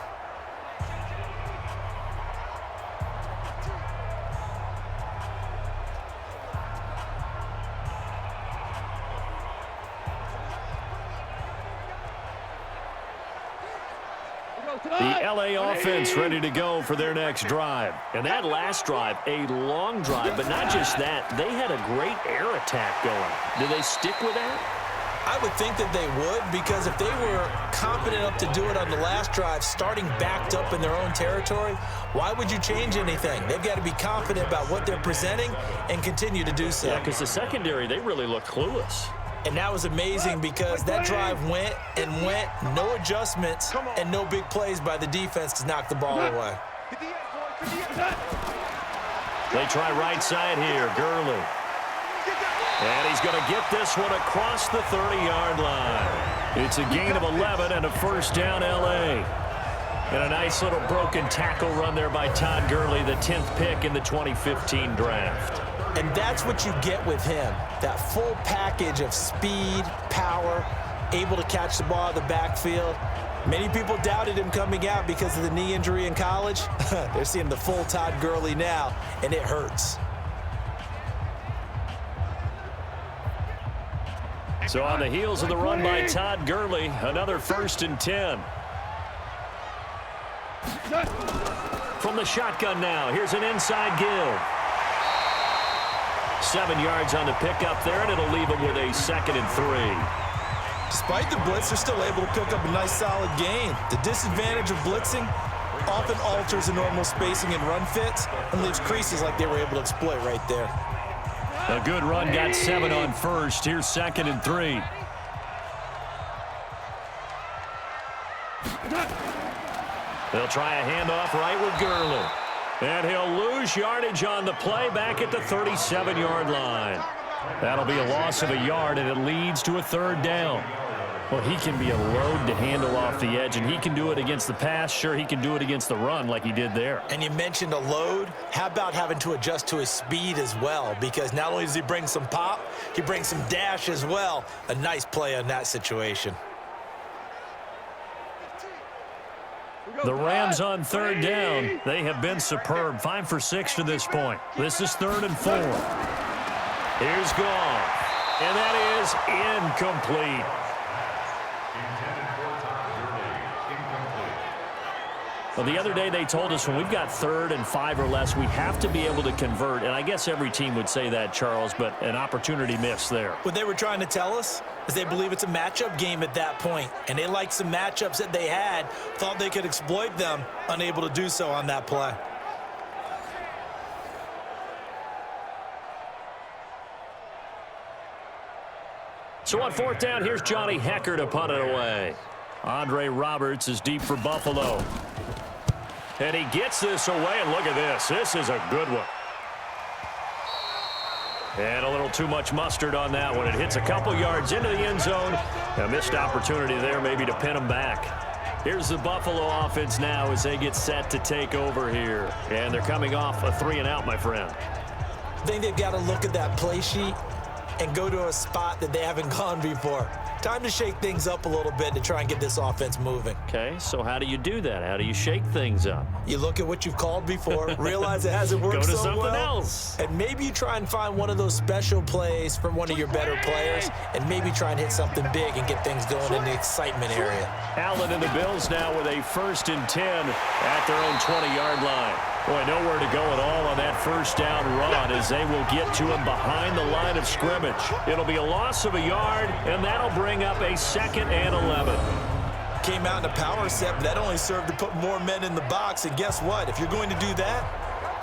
The LA offense ready to go for their next drive. And that last drive, a long drive, but not just that. They had a great air attack going. Do they stick with that? I would think that they would, because if they were confident enough to do it on the last drive, starting backed up in their own territory, why would you change anything? They've got to be confident about what they're presenting and continue to do so. Yeah, because the secondary, they really looked clueless. And that was amazing, because that drive went and went, no adjustments and no big plays by the defense to knock the ball away. They try right side here, Gurley. And he's going to get this one across the 30-yard line. It's a gain of 11 and a 1st down, L.A. And a nice little broken tackle run there by Todd Gurley, the 10th pick in the 2015 draft. And that's what you get with him, that full package of speed, power, able to catch the ball in the backfield. Many people doubted him coming out because of the knee injury in college. They're seeing the full Todd Gurley now, and it hurts. So on the heels of the run by Todd Gurley, another 1st and 10. From the shotgun now, here's an inside give. 7 yards on the pickup there, and it'll leave him with a 2nd and 3. Despite the blitz, they're still able to pick up a nice solid gain. The disadvantage of blitzing often alters the normal spacing and run fits and leaves creases like they were able to exploit right there. A good run, got 7 on 1st. Here's 2nd and 3. They'll try a handoff right with Gurley. And he'll lose yardage on the play back at the 37-yard line. That'll be a loss of a yard, and it leads to a 3rd down. Well, he can be a load to handle off the edge, and he can do it against the pass. Sure, he can do it against the run like he did there. And you mentioned a load. How about having to adjust to his speed as well? Because not only does he bring some pop, he brings some dash as well. A nice play on that situation. The Rams on 3rd down. They have been superb. 5 for 6 to this point. This is 3rd and 4. Here's Goff. And that is incomplete. Well, the other day they told us when we've got 3rd and 5 or less, we have to be able to convert. And I guess every team would say that, Charles, but an opportunity missed there. What they were trying to tell us is they believe it's a matchup game at that point. And they liked some matchups that they had, thought they could exploit them, unable to do so on that play. So on 4th down, here's Johnny Hecker to punt it away. Andre Roberts is deep for Buffalo. And he gets this away, and look at this. This is a good one. And a little too much mustard on that one. It hits a couple yards into the end zone. A missed opportunity there maybe to pin him back. Here's the Buffalo offense now as they get set to take over here. And they're coming off a 3-and-out, my friend. I think they've got to look at that play sheet and go to a spot that they haven't gone before. Time to shake things up a little bit to try and get this offense moving. Okay, so how do you do that? How do you shake things up? You look at what you've called before, realize it hasn't worked so well. Go to something else. And maybe you try and find one of those special plays from one of your better players, and maybe try and hit something big and get things going in the excitement area. Allen and the Bills now with a 1st and 10 at their own 20-yard line. Boy, nowhere to go at all on that first down run as they will get to him behind the line of scrimmage. It'll be a loss of a yard, and that'll bring up a 2nd and 11. Came out in a power set, but that only served to put more men in the box. And guess what? If you're going to do that,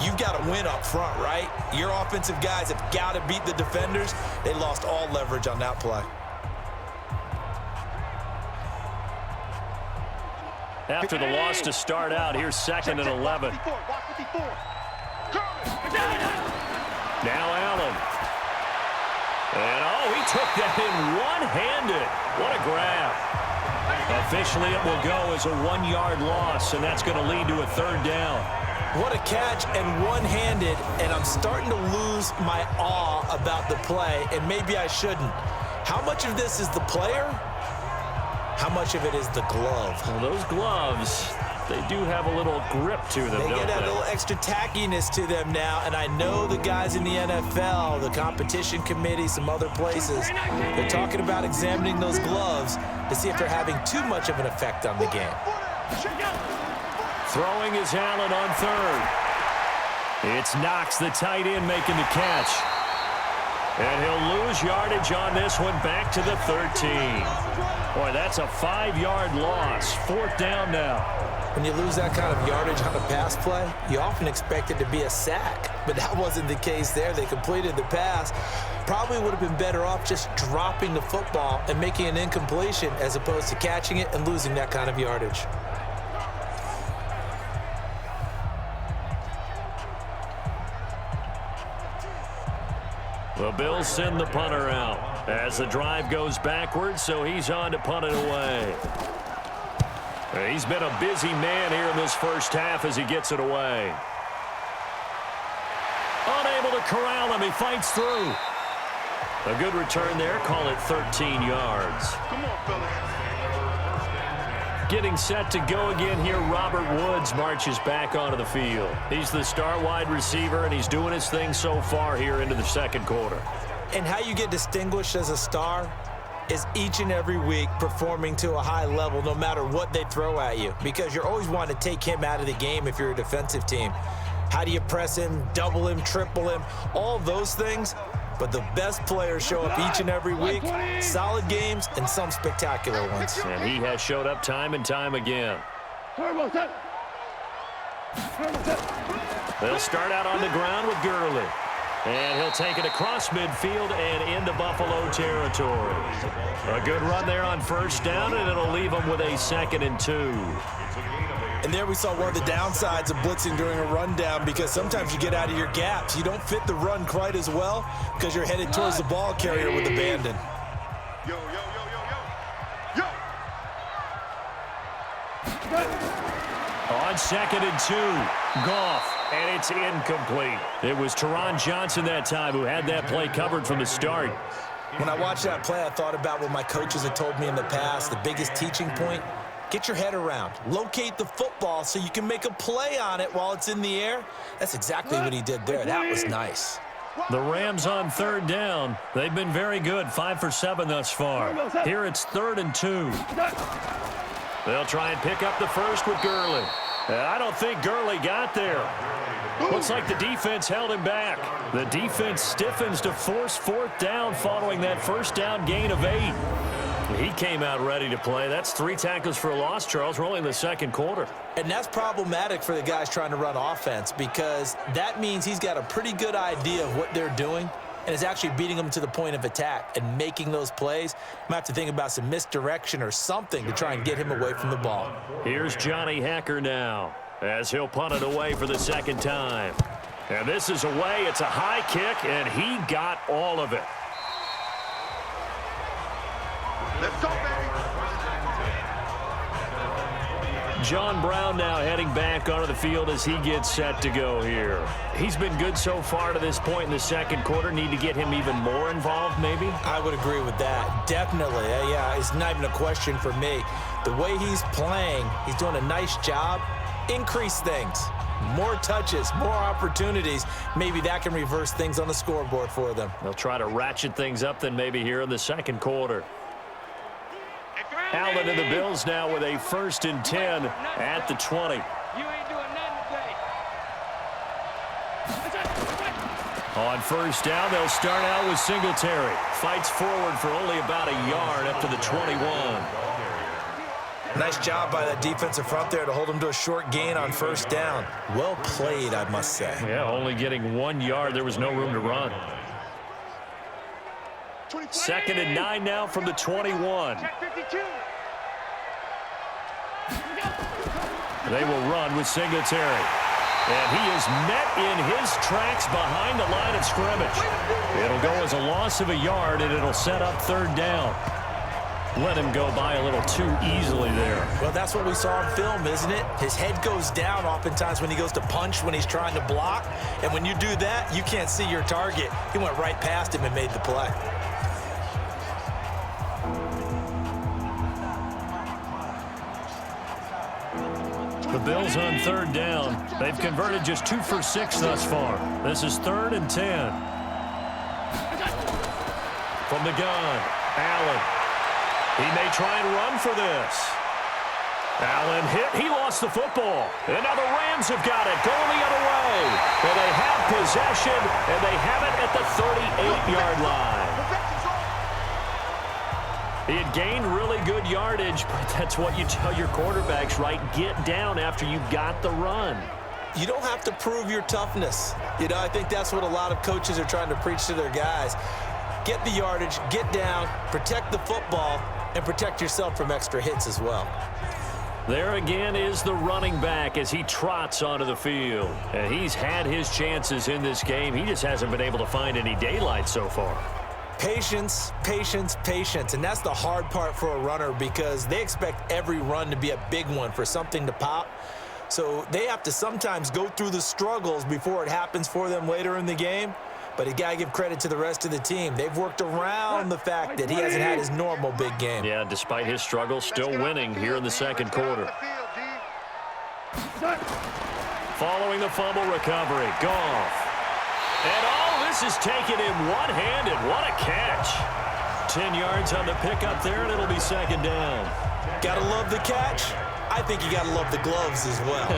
you've got to win up front, right? Your offensive guys have got to beat the defenders. They lost all leverage on that play. After the loss to start out, here's 2nd and 11. Now Allen. And, he took that in one-handed. What a grab. Officially, it will go as a 1-yard loss, and that's going to lead to a 3rd down. What a catch, and one-handed, and I'm starting to lose my awe about the play, and maybe I shouldn't. How much of this is the player? How much of it is the glove? Well, those gloves, they do have a little grip to them, They don't get that they? little extra tackiness to them now, and I know the guys in the NFL, the competition committee, some other places, they're talking about examining those gloves to see if they're having too much of an effect on the game. Throwing is Allen on 3rd. It's Knox, the tight end, making the catch. And he'll lose yardage on this one, back to the 13. Boy, that's a 5-yard loss. 4th down now. When you lose that kind of yardage on a pass play, you often expect it to be a sack. But that wasn't the case there. They completed the pass. Probably would have been better off just dropping the football and making an incompletion as opposed to catching it and losing that kind of yardage. The Bills send the punter out as the drive goes backwards, so he's on to punt it away. He's been a busy man here in this first half as he gets it away. Unable to corral him. He fights through. A good return there. Call it 13 yards. Come on, fellas. Getting set to go again here, Robert Woods marches back onto the field. He's the star wide receiver, and he's doing his thing so far here into the 2nd quarter. And how you get distinguished as a star is each and every week performing to a high level no matter what they throw at you, because you're always wanting to take him out of the game if you're a defensive team. How do you press him, double him, triple him, all those things? But the best players show up each and every week, solid games and some spectacular ones. And he has showed up time and time again. They'll start out on the ground with Gurley. And he'll take it across midfield and into Buffalo territory. A good run there on 1st down, and it'll leave them with a 2nd and 2. And there we saw one of the downsides of blitzing during a rundown, because sometimes you get out of your gaps. You don't fit the run quite as well because you're headed towards the ball carrier with abandon. Yo, yo, yo, yo, yo. Yo. On 2nd and 2, Goff. And it's incomplete. It was Teron Johnson that time who had that play covered from the start. When I watched that play, I thought about what my coaches had told me in the past. The biggest teaching point, get your head around. Locate the football so you can make a play on it while it's in the air. That's exactly what he did there. That was nice. The Rams on 3rd down. They've been very good, 5 for 7 thus far. Here it's 3rd and 2. They'll try and pick up the first with Gurley. I don't think Gurley got there. Looks like the defense held him back. The defense stiffens to force 4th down following that 1st down gain of 8. He came out ready to play. That's 3 tackles for a loss, Charles. We're only in the 2nd quarter. And that's problematic for the guys trying to run offense, because that means he's got a pretty good idea of what they're doing and is actually beating them to the point of attack and making those plays. Might have to think about some misdirection or something to try and get him away from the ball. Here's Johnny Hacker now as he'll punt it away for the 2nd time. And this is away. It's a high kick, and he got all of it. Let's go, baby. John Brown now heading back onto the field as he gets set to go here. He's been good so far to this point in the second quarter. Need to get him even more involved, maybe? I would agree with that. Definitely. Yeah, it's not even a question for me. The way he's playing, he's doing a nice job. Increase things. More touches, more opportunities. Maybe that can reverse things on the scoreboard for them. They'll try to ratchet things up then maybe here in the second quarter. Allen and the Bills now with a 1st and 10 at the 20. You ain't doing nothing today. On 1st down, they'll start out with Singletary. Fights forward for only about a yard up to the 21. Nice job by that defensive front there to hold him to a short gain on 1st down. Well played, I must say. Yeah, only getting 1 yard. There was no room to run. 2nd and 9 now from the 21. They will run with Singletary. And he is met in his tracks behind the line of scrimmage. It'll go as a loss of a yard, and it'll set up 3rd down. Let him go by a little too easily there. Well, that's what we saw in film, isn't it? His head goes down oftentimes when he goes to punch, when he's trying to block. And when you do that, you can't see your target. He went right past him and made the play. The Bills on 3rd down. They've converted just 2 for 6 thus far. This is 3rd and 10. From the gun, Allen. He may try and run for this. Allen hit. He lost the football. And now the Rams have got it. Going the other way. Well, they have possession, and they have it at the 38-yard line. He had gained really good yardage, but that's what you tell your quarterbacks, right? Get down after you got the run. You don't have to prove your toughness. You know, I think that's what a lot of coaches are trying to preach to their guys. Get the yardage, get down, protect the football, and protect yourself from extra hits as well. There again is the running back as he trots onto the field. And he's had his chances in this game. He just hasn't been able to find any daylight so far. Patience, patience, patience. And that's the hard part for a runner because they expect every run to be a big one for something to pop. So they have to sometimes go through the struggles before it happens for them later in the game. But you got to give credit to the rest of the team. They've worked around the fact that he hasn't had his normal big game. Yeah, despite his struggles, still winning here in the second quarter. Following the fumble recovery, Goff. And all this is taken in one-handed. What a catch. 10 yards on the pickup there, and it'll be 2nd down. Got to love the catch. I think you got to love the gloves as well.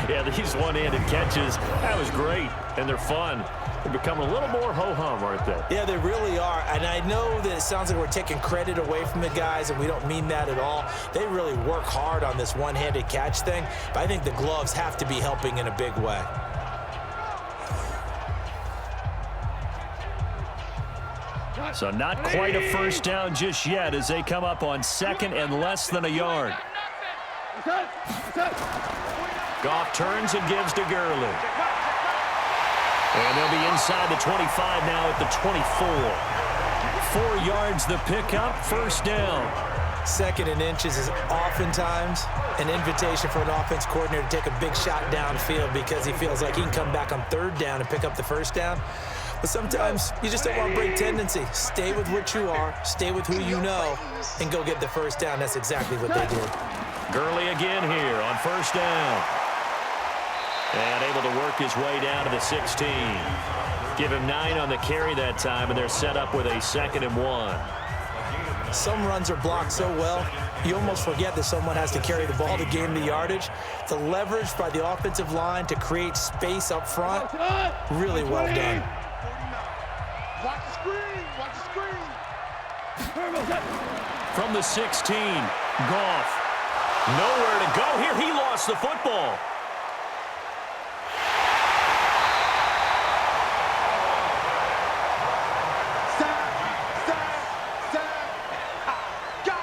Yeah, these one-handed catches, that was great, and they're fun. They're becoming a little more ho-hum, aren't they? Yeah, they really are. And I know that it sounds like we're taking credit away from the guys, and we don't mean that at all. They really work hard on this one-handed catch thing, but I think the gloves have to be helping in a big way. So not quite a 1st down just yet as they come up on 2nd and less than a yard. Goff turns and gives to Gurley. And they'll be inside the 25 now at the 24. 4 yards the pickup, 1st down. 2nd and inches is oftentimes an invitation for an offense coordinator to take a big shot downfield because he feels like he can come back on 3rd down and pick up the 1st down. But sometimes you just don't want to break tendency. Stay with what you are, stay with who you know, and go get the 1st down. That's exactly what they did. Gurley again here on 1st down. And able to work his way down to the 16. Give him 9 on the carry that time, and they're set up with a 2nd and 1. Some runs are blocked so well, you almost forget that someone has to carry the ball to gain the yardage. The leverage by the offensive line to create space up front, really well done. Watch the screen, watch the screen. From the 16, Goff. Nowhere to go here. He lost the football.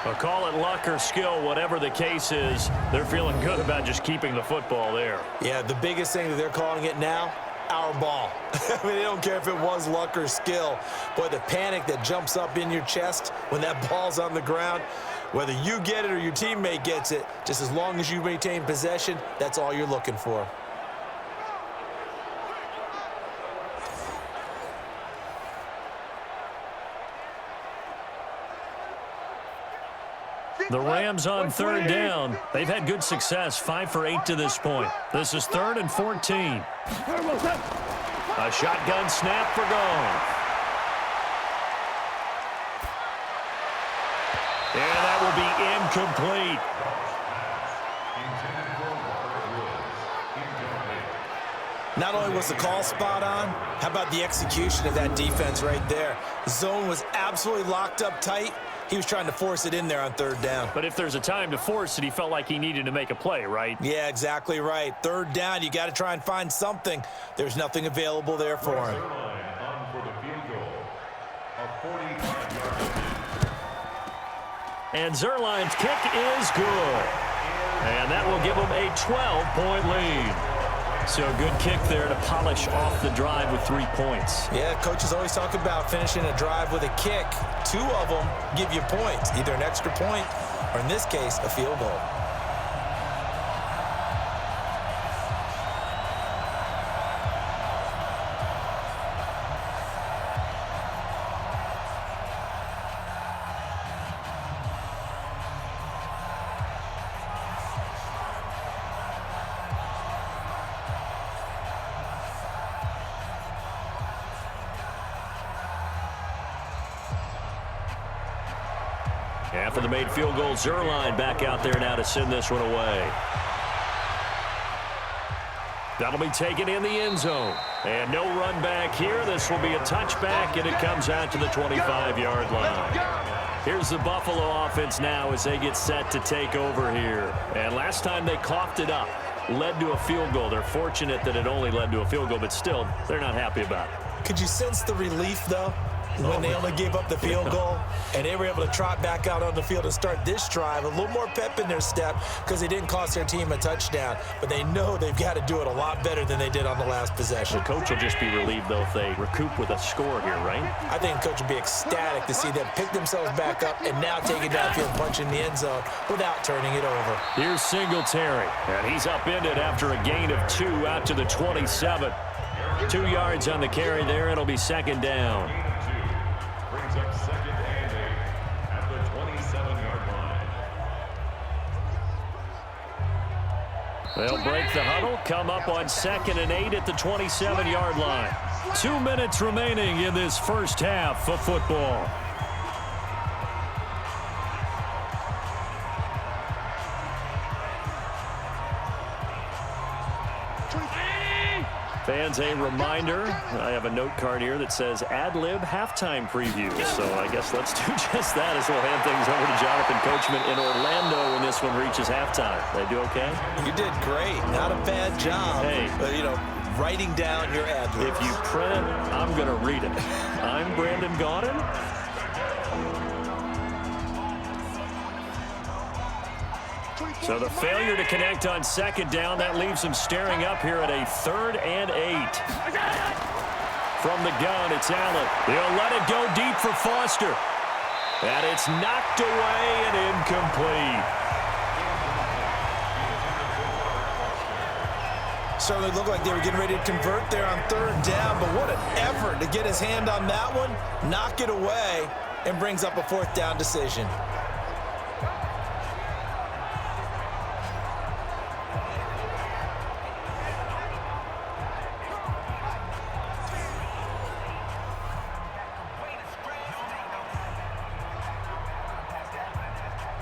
I'll call it luck or skill, whatever the case is. They're feeling good about just keeping the football there. Yeah, the biggest thing that they're calling it now, our ball. I mean, they don't care if it was luck or skill. Boy, the panic that jumps up in your chest when that ball's on the ground, Whether you get it or your teammate gets it, just as long as you maintain possession, that's all you're looking for. The Rams on third down. They've had good success, 5 for 8 to this point. This is 3rd and 14. A shotgun snap for Goff. And that will be incomplete. Not only was the call spot on, how about the execution of that defense right there? The zone was absolutely locked up tight. He was trying to force it in there on 3rd down. But if there's a time to force it, he felt like he needed to make a play, right? Yeah, exactly right. 3rd down, you got to try and find something. There's nothing available there for him. And Zerline's kick is good. And that will give him a 12-point lead. So a good kick there to polish off the drive with 3 points. Yeah, coaches always talk about finishing a drive with a kick. 2 of them give you points, either an extra point or, in this case, a field goal. After the made field goal, Zerline back out there now to send this one away. That'll be taken in the end zone. And no run back here. This will be a touchback, and it comes out to the 25-yard line. Here's the Buffalo offense now as they get set to take over here. And last time they coughed it up, led to a field goal. They're fortunate that it only led to a field goal, but still, they're not happy about it. Could you sense the relief, though, when they only gave up the field goal and they were able to trot back out on the field and start this drive? A little more pep in their step because they didn't cost their team a touchdown, but they know they've got to do it a lot better than they did on the last possession. The coach will just be relieved, though, if they recoup with a score here, right? I think the coach would be ecstatic to see them pick themselves back up and now take it downfield, punch in the end zone without turning it over. Here's Singletary, and he's upended after a gain of 2 out to the 27. 2 yards on the carry there. It'll be 2nd down. Brings up 2nd and 8 at the 27-yard line. They'll break the huddle, come up on 2nd and 8 at the 27-yard line. 2 minutes remaining in this first half of football. Fans, a reminder, I have a note card here that says ad-lib halftime preview. So I guess let's do just that as we'll hand things over to Jonathan Coachman in Orlando when this one reaches halftime. They do okay? You did great. Not a bad job. Hey. But, you know, writing down your ad-libs. If you print it, I'm going to read it. I'm Brandon Gaudin. So the failure to connect on 2nd down, that leaves them staring up here at a 3rd and 8. From the gun, it's Allen. They'll let it go deep for Foster. And it's knocked away and incomplete. Certainly looked like they were getting ready to convert there on 3rd down, but what an effort to get his hand on that one, knock it away, and brings up a 4th down decision.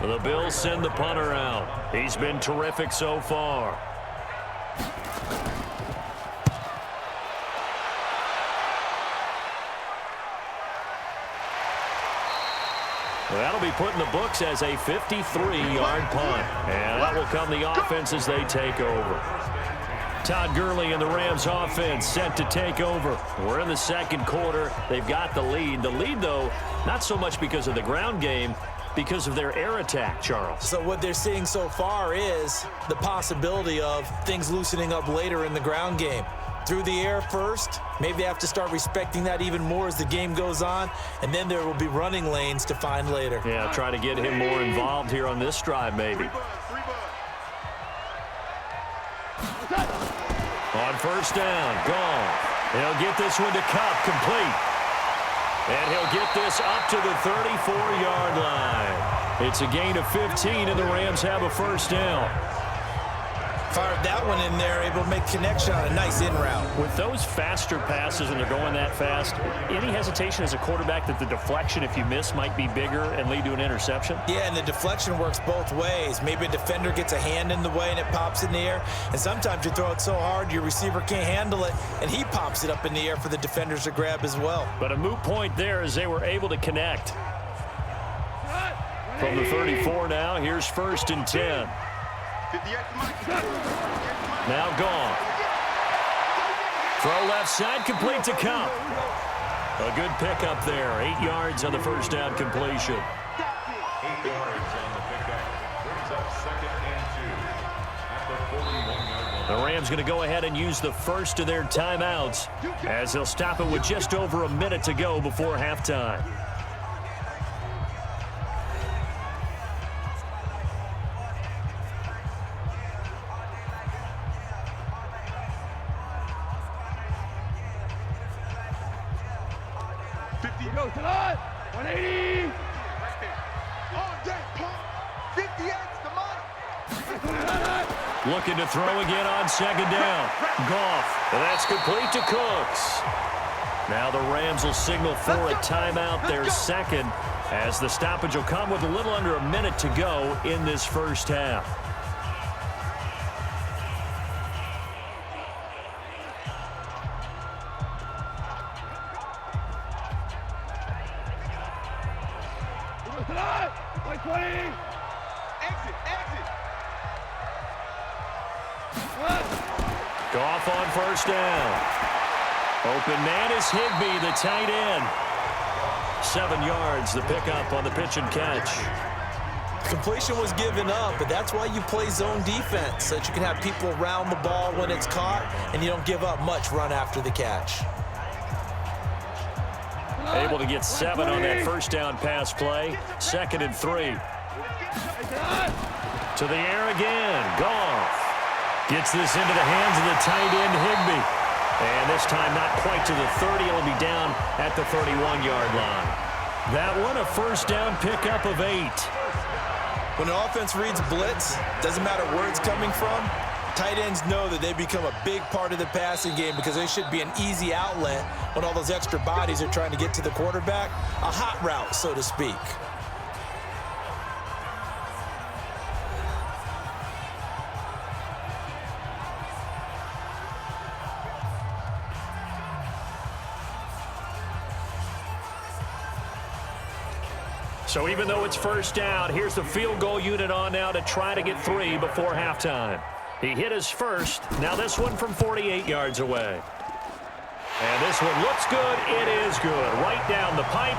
The Bills send the punter out. He's been terrific so far. That'll be put in the books as a 53-yard punt. And that will come the offense as they take over. Todd Gurley and the Rams offense set to take over. We're in the 2nd quarter. They've got the lead. The lead, though, not so much because of the ground game, because of their air attack, Charles. So what they're seeing so far is the possibility of things loosening up later in the ground game. through the air first. Maybe they have to start respecting that even more as the game goes on, and then there will be running lanes to find later. Yeah, try to get him more involved here on this drive, maybe. On first down, gone. He'll get this one to Cup, complete. And he'll get this up to the 34-yard line. It's a gain of 15, and the Rams have a first down. Fired that one in there, able to make connection on a nice in route. With those faster passes and they're going that fast, any hesitation as a quarterback that the deflection, if you miss, might be bigger and lead to an interception? Yeah, and the deflection works both ways. Maybe a defender gets a hand in the way and it pops in the air. And sometimes you throw it so hard your receiver can't handle it, and he pops it up in the air for the defenders to grab as well. But a moot point there as they were able to connect. From the 34 now, here's first and 10. Now gone. Throw left side, complete to Cup. A good pickup there. 8 yards on the first down completion. 8 yards on the pickup. Brings up second and 2 at the 41-yard line. The Rams going to go ahead and use the first of their timeouts as they'll stop it with just over a minute to go before halftime. Go to the 180. All day, pump. 58's the money. Looking to throw again on second down. Goff. And that's complete to Cooks. Now the Rams will signal for a timeout, their second, as the stoppage will come with a little under a minute to go in this first half. Goff on first down. Open man is Higbee, the tight end. 7 yards, the pickup on the pitch and catch. Completion was given up, but that's why you play zone defense, so that you can have people around the ball when it's caught, and you don't give up much run after the catch. Able to get 7 on that first down pass play. 2nd and 3. To the air again. Goff gets this into the hands of the tight end Higbee. And this time not quite to the 30. It'll be down at the 31-yard line. That one a first down pickup of 8. When an offense reads blitz, doesn't matter where it's coming from, tight ends know that they become a big part of the passing game because they should be an easy outlet when all those extra bodies are trying to get to the quarterback. A hot route, so to speak. So even though it's first down, here's the field goal unit on now to try to get 3 before halftime. He hit his first. Now this one from 48 yards away. And this one looks good. It is good. Right down the pipe.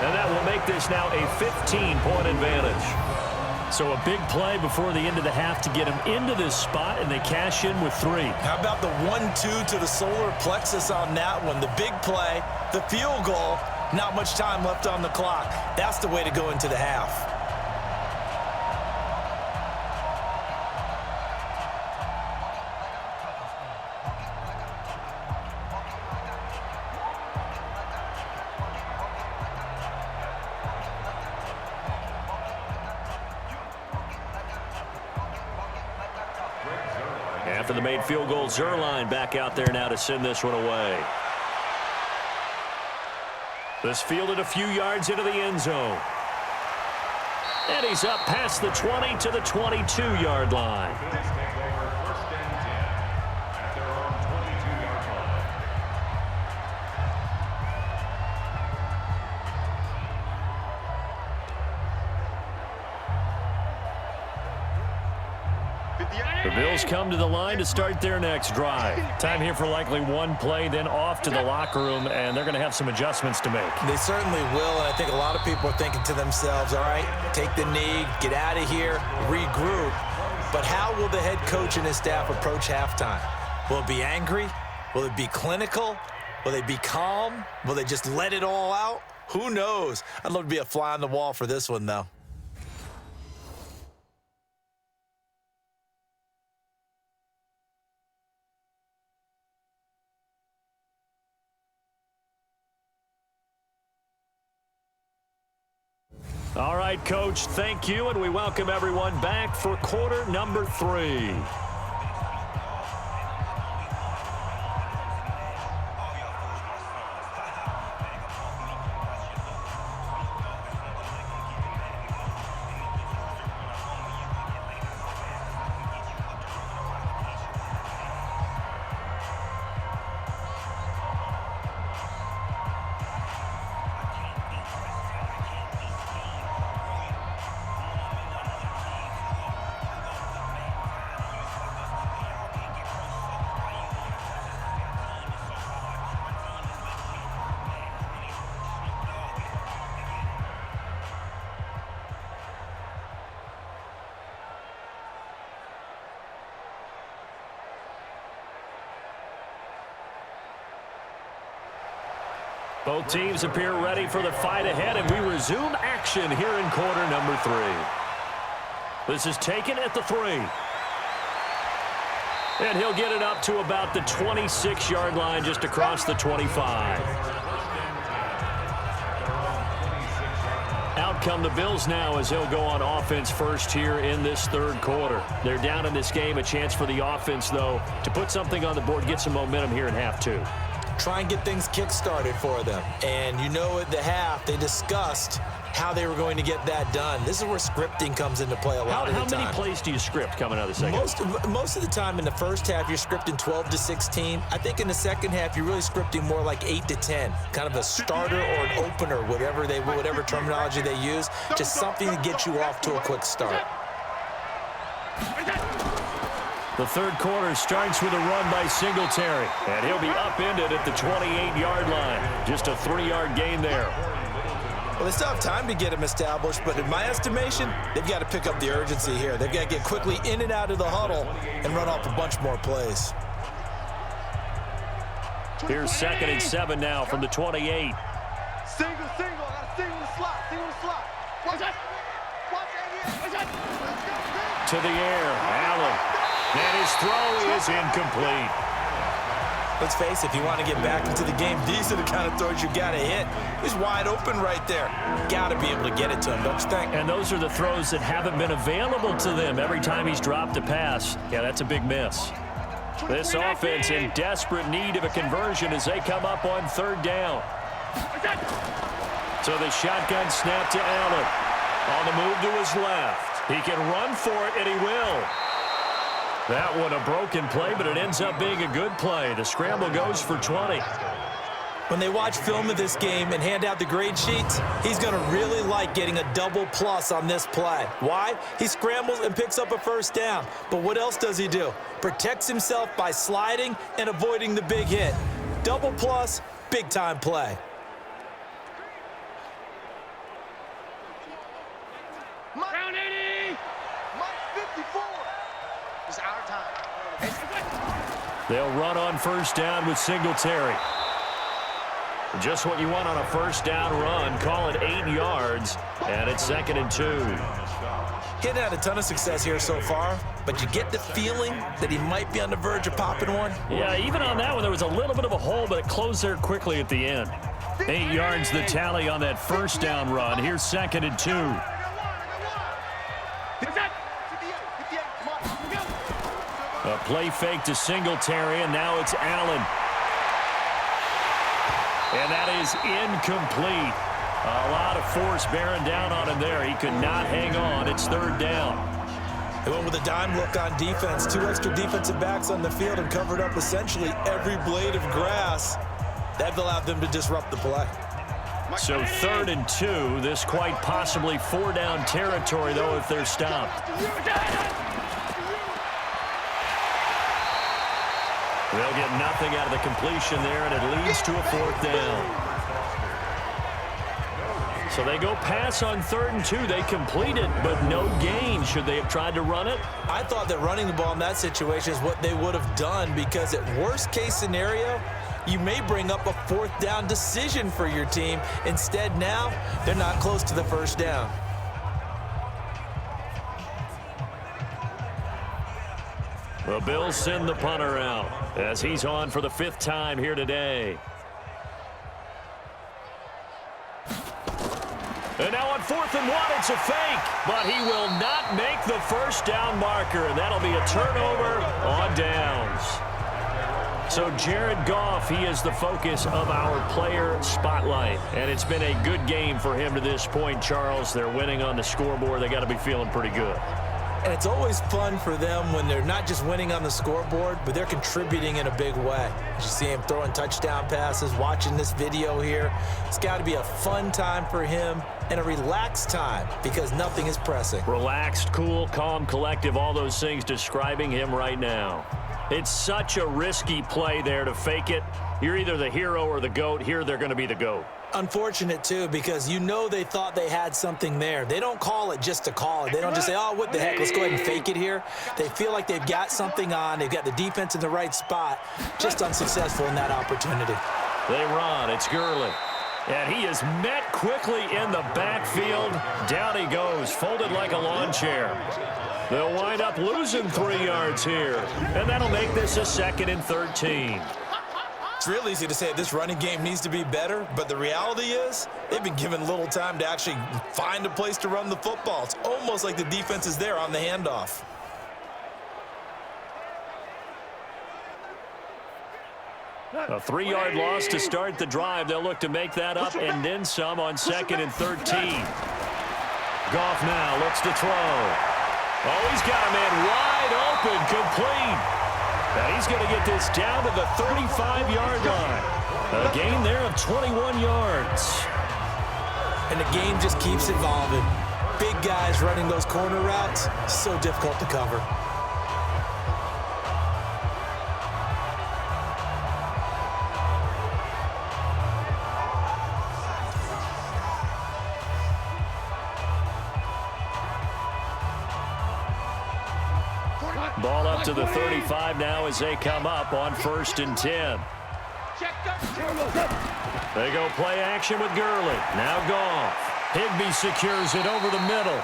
And that will make this now a 15-point advantage. So a big play before the end of the half to get him into this spot, and they cash in with 3. How about the 1-2 to the solar plexus on that one? The big play, the field goal, not much time left on the clock. That's the way to go into the half. After the made field goal, Zerline back out there now to send this one away. This fielded a few yards into the end zone. And he's up past the 20 to the 22-yard line. The Bills come to the line to start their next drive. Time here for likely one play, then off to the locker room, and they're going to have some adjustments to make. They certainly will, and I think a lot of people are thinking to themselves, all right, take the knee, get out of here, regroup. But how will the head coach and his staff approach halftime? Will it be angry? Will it be clinical? Will they be calm? Will they just let it all out? Who knows? I'd love to be a fly on the wall for this one, though. All right, Coach, thank you, and we welcome everyone back for quarter number 3. Both teams appear ready for the fight ahead, and we resume action here in quarter number 3. This is taken at the 3. And he'll get it up to about the 26-yard line, just across the 25. Out come the Bills now as he'll go on offense first here in this third quarter. They're down in this game. A chance for the offense, though, to put something on the board, get some momentum here in half 2. Try and get things kick-started for them. And you know at the half, they discussed how they were going to get that done. This is where scripting comes into play a lot of the time. How many plays do you script coming out of the second? Most of the time in the first half, you're scripting 12 to 16. I think in the second half, you're really scripting more like 8 to 10. Kind of a starter or an opener, whatever terminology they use. Just something to get you off to a quick start. The third quarter starts with a run by Singletary, and he'll be upended at the 28-yard line. Just a 3-yard gain there. Well, they still have time to get him established, but in my estimation, they've got to pick up the urgency here. They've got to get quickly in and out of the huddle and run off a bunch more plays. Here's 2nd and 7 now from the 28. Single, I got a single slot. Watch that. To the air, Allen. And his throw is incomplete. Let's face it, if you want to get back into the game, these are the kind of throws you got to hit. He's wide open right there. Got to be able to get it to him, don't you think? And those are the throws that haven't been available to them every time he's dropped a pass. Yeah, that's a big miss. This offense in desperate need of a conversion as they come up on 3rd down. So the shotgun snap to Allen. On the move to his left. He can run for it, and he will. That one a broken play, but it ends up being a good play. The scramble goes for 20. When they watch film of this game and hand out the grade sheets, he's going to really like getting a double plus on this play. Why? He scrambles and picks up a 1st down. But what else does he do? Protects himself by sliding and avoiding the big hit. Double plus, big-time play. Round 80! Mike 54. It's our time. They'll run on 1st down with Singletary. Just what you want on a 1st down run. Call it 8 yards, and it's 2nd and 2. Getting had a ton of success here so far, but you get the feeling that he might be on the verge of popping one. Yeah, even on that one, there was a little bit of a hole, but it closed there quickly at the end. 8 yards the tally on that 1st down run. Here's 2nd and 2. A play fake to Singletary, and now it's Allen. And that is incomplete. A lot of force bearing down on him there. He could not hang on. It's 3rd down. They went with a dime look on defense. 2 extra defensive backs on the field and covered up essentially every blade of grass. That allowed them to disrupt the play. So 3rd and 2. This quite possibly 4-down territory, though, if they're stopped. They'll get nothing out of the completion there, and it leads to a 4th down. So they go pass on 3rd and 2. They complete it, but no gain. Should they have tried to run it? I thought that running the ball in that situation is what they would have done, because at worst case scenario, you may bring up a 4th down decision for your team. Instead, now they're not close to the 1st down. The Bills send the punter out as he's on for the 5th time here today. And now on 4th and 1, it's a fake, but he will not make the 1st down marker, and that'll be a turnover on downs. So Jared Goff, he is the focus of our player spotlight, and it's been a good game for him to this point, Charles. They're winning on the scoreboard. They got to be feeling pretty good. And it's always fun for them when they're not just winning on the scoreboard, but they're contributing in a big way. You see him throwing touchdown passes, watching this video here. It's got to be a fun time for him and a relaxed time because nothing is pressing. Relaxed, cool, calm, collective, all those things describing him right now. It's such a risky play there to fake it. You're either the hero or the GOAT. Here they're going to be the GOAT. Unfortunate, too, because you know they thought they had something there. They don't call it just to call it. They don't just say, oh, what the heck, let's go ahead and fake it here. They feel like they've got something on. They've got the defense in the right spot. Just unsuccessful in that opportunity. They run. It's Gurley. And he is met quickly in the backfield. Down he goes, folded like a lawn chair. They'll wind up losing 3 yards here. And that'll make this a 2nd and 13. It's real easy to say this running game needs to be better, but the reality is they've been given little time to actually find a place to run the football. It's almost like the defense is there on the handoff. A 3-yard loss to start the drive. They'll look to make that up and then some on 2nd and 13. Goff now looks to throw. Oh, he's got a man wide open, complete. And he's going to get this down to the 35-yard line. A gain there of 21 yards. And the game just keeps evolving. Big guys running those corner routes, so difficult to cover. Ball up to the 35 now as they come up on 1st and 10. They go play action with Gurley. Now Goff. Higbee secures it over the middle.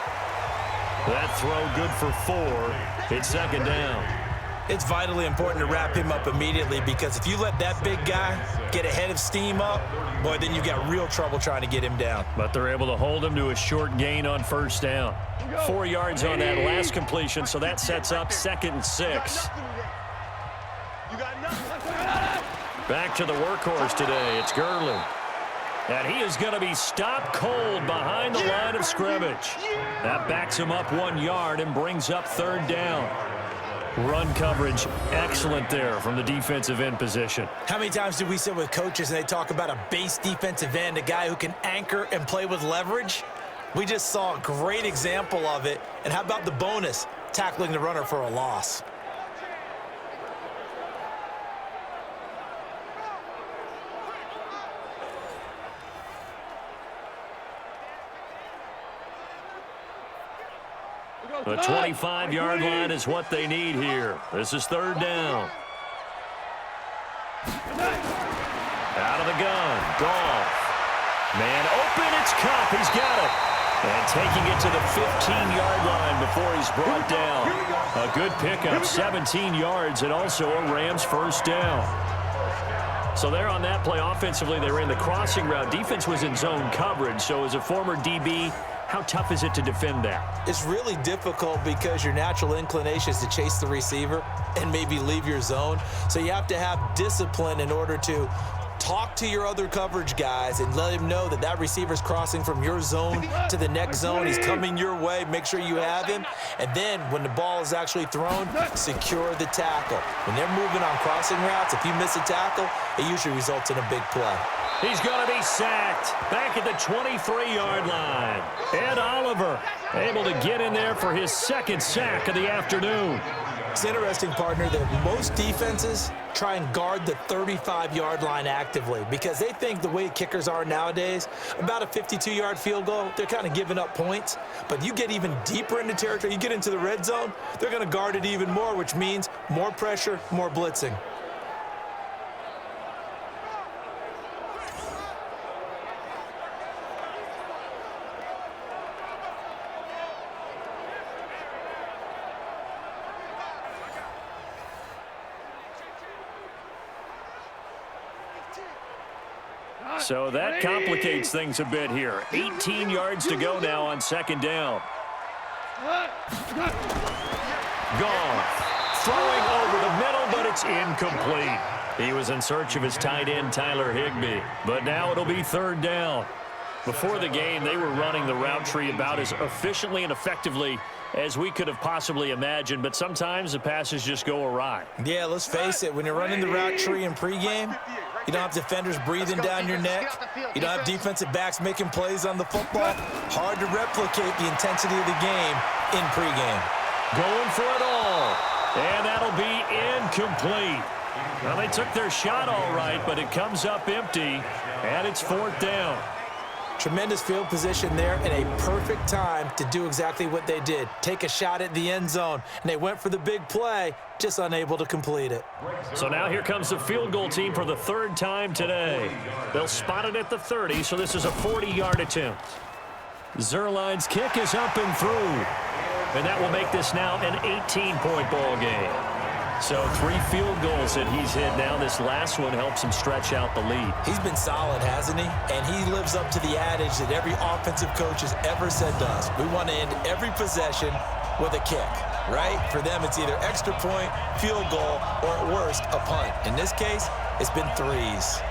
That throw good for 4. It's 2nd down. It's vitally important to wrap him up immediately because if you let that big guy get ahead of steam up, boy, then you've got real trouble trying to get him down. But they're able to hold him to a short gain on 1st down. 4 yards on that last completion, so that sets up 2nd and 6. Back to the workhorse today. It's Gurley. And he is going to be stopped cold behind the line of scrimmage. That backs him up 1 yard and brings up 3rd down. Run coverage, excellent there from the defensive end position. How many times do we sit with coaches and they talk about a base defensive end, a guy who can anchor and play with leverage? We just saw a great example of it. And how about the bonus, tackling the runner for a loss? The 25-yard line is what they need here. This is 3rd down. Out of the gun, Goff. Man open, it's Kupp. He's got it. And taking it to the 15-yard line before he's brought down. A good pickup, 17 yards, and also a Rams 1st down. So there on that play, offensively, they ran the crossing route. Defense was in zone coverage, so as a former DB, how tough is it to defend that? It's really difficult because your natural inclination is to chase the receiver and maybe leave your zone. So you have to have discipline in order to talk to your other coverage guys and let him know that that receiver's crossing from your zone to the next zone. He's coming your way. Make sure you have him. And then when the ball is actually thrown, secure the tackle. When they're moving on crossing routes, if you miss a tackle, it usually results in a big play. He's going to be sacked back at the 23-yard line. Ed Oliver able to get in there for his 2nd sack of the afternoon. It's interesting, partner, that most defenses try and guard the 35-yard line actively because they think the way kickers are nowadays, about a 52-yard field goal, they're kind of giving up points. But you get even deeper into territory, you get into the red zone, they're going to guard it even more, which means more pressure, more blitzing. So that complicates things a bit here. 18 yards to go now on second down. Gone. Throwing over the middle, but it's incomplete. He was in search of his tight end, Tyler Higbee. But now it'll be third down. Before the game, they were running the route tree about as efficiently and effectively as we could have possibly imagined, but sometimes the passes just go awry. Yeah, let's face it, when you're running the route tree in pregame, you don't have defenders breathing down your neck. You don't have defensive backs making plays on the football. Hard to replicate the intensity of the game in pregame. Going for it all, and that'll be incomplete. Well, they took their shot all right, but it comes up empty, and it's fourth down. Tremendous field position there and a perfect time to do exactly what they did. Take a shot at the end zone, and they went for the big play, just unable to complete it. So now here comes the field goal team for the third time today. They'll spot it at the 30, so this is a 40-yard attempt. Zerline's kick is up and through, and that will make this now an 18-point ball game. So 3 field goals that he's hit now. This last one helps him stretch out the lead. He's been solid, hasn't he? And he lives up to the adage that every offensive coach has ever said to us. We want to end every possession with a kick, right? For them, it's either extra point, field goal, or at worst, a punt. In this case, it's been 3s.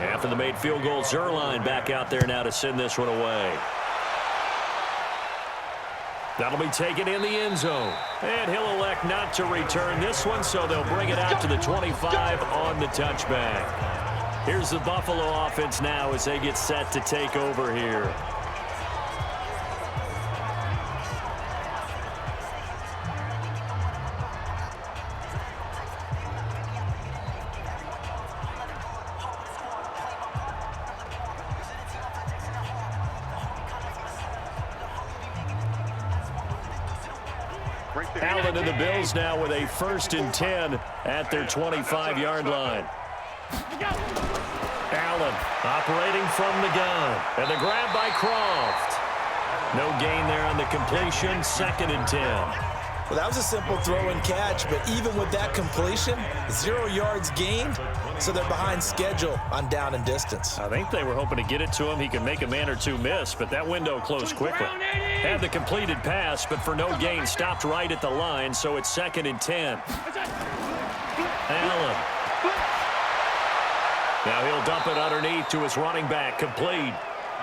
After the made field goal, Zerline back out there now to send this one away. That'll be taken in the end zone. And he'll elect not to return this one, so they'll bring it out to the 25 on the touchback. Here's the Buffalo offense now as they get set to take over here. Allen and the Bills now with a 1st and 10 at their 25-yard line. Allen operating from the gun. And the grab by Croft. No gain there on the completion. 2nd and 10. Well, that was a simple throw and catch, but even with that completion, 0 yards gained, so they're behind schedule on down and distance. I think they were hoping to get it to him. He could make a man or two miss, but that window closed quickly. Had the completed pass, but for no gain, stopped right at the line, so it's 2nd and 10. Allen. Now he'll dump it underneath to his running back, complete.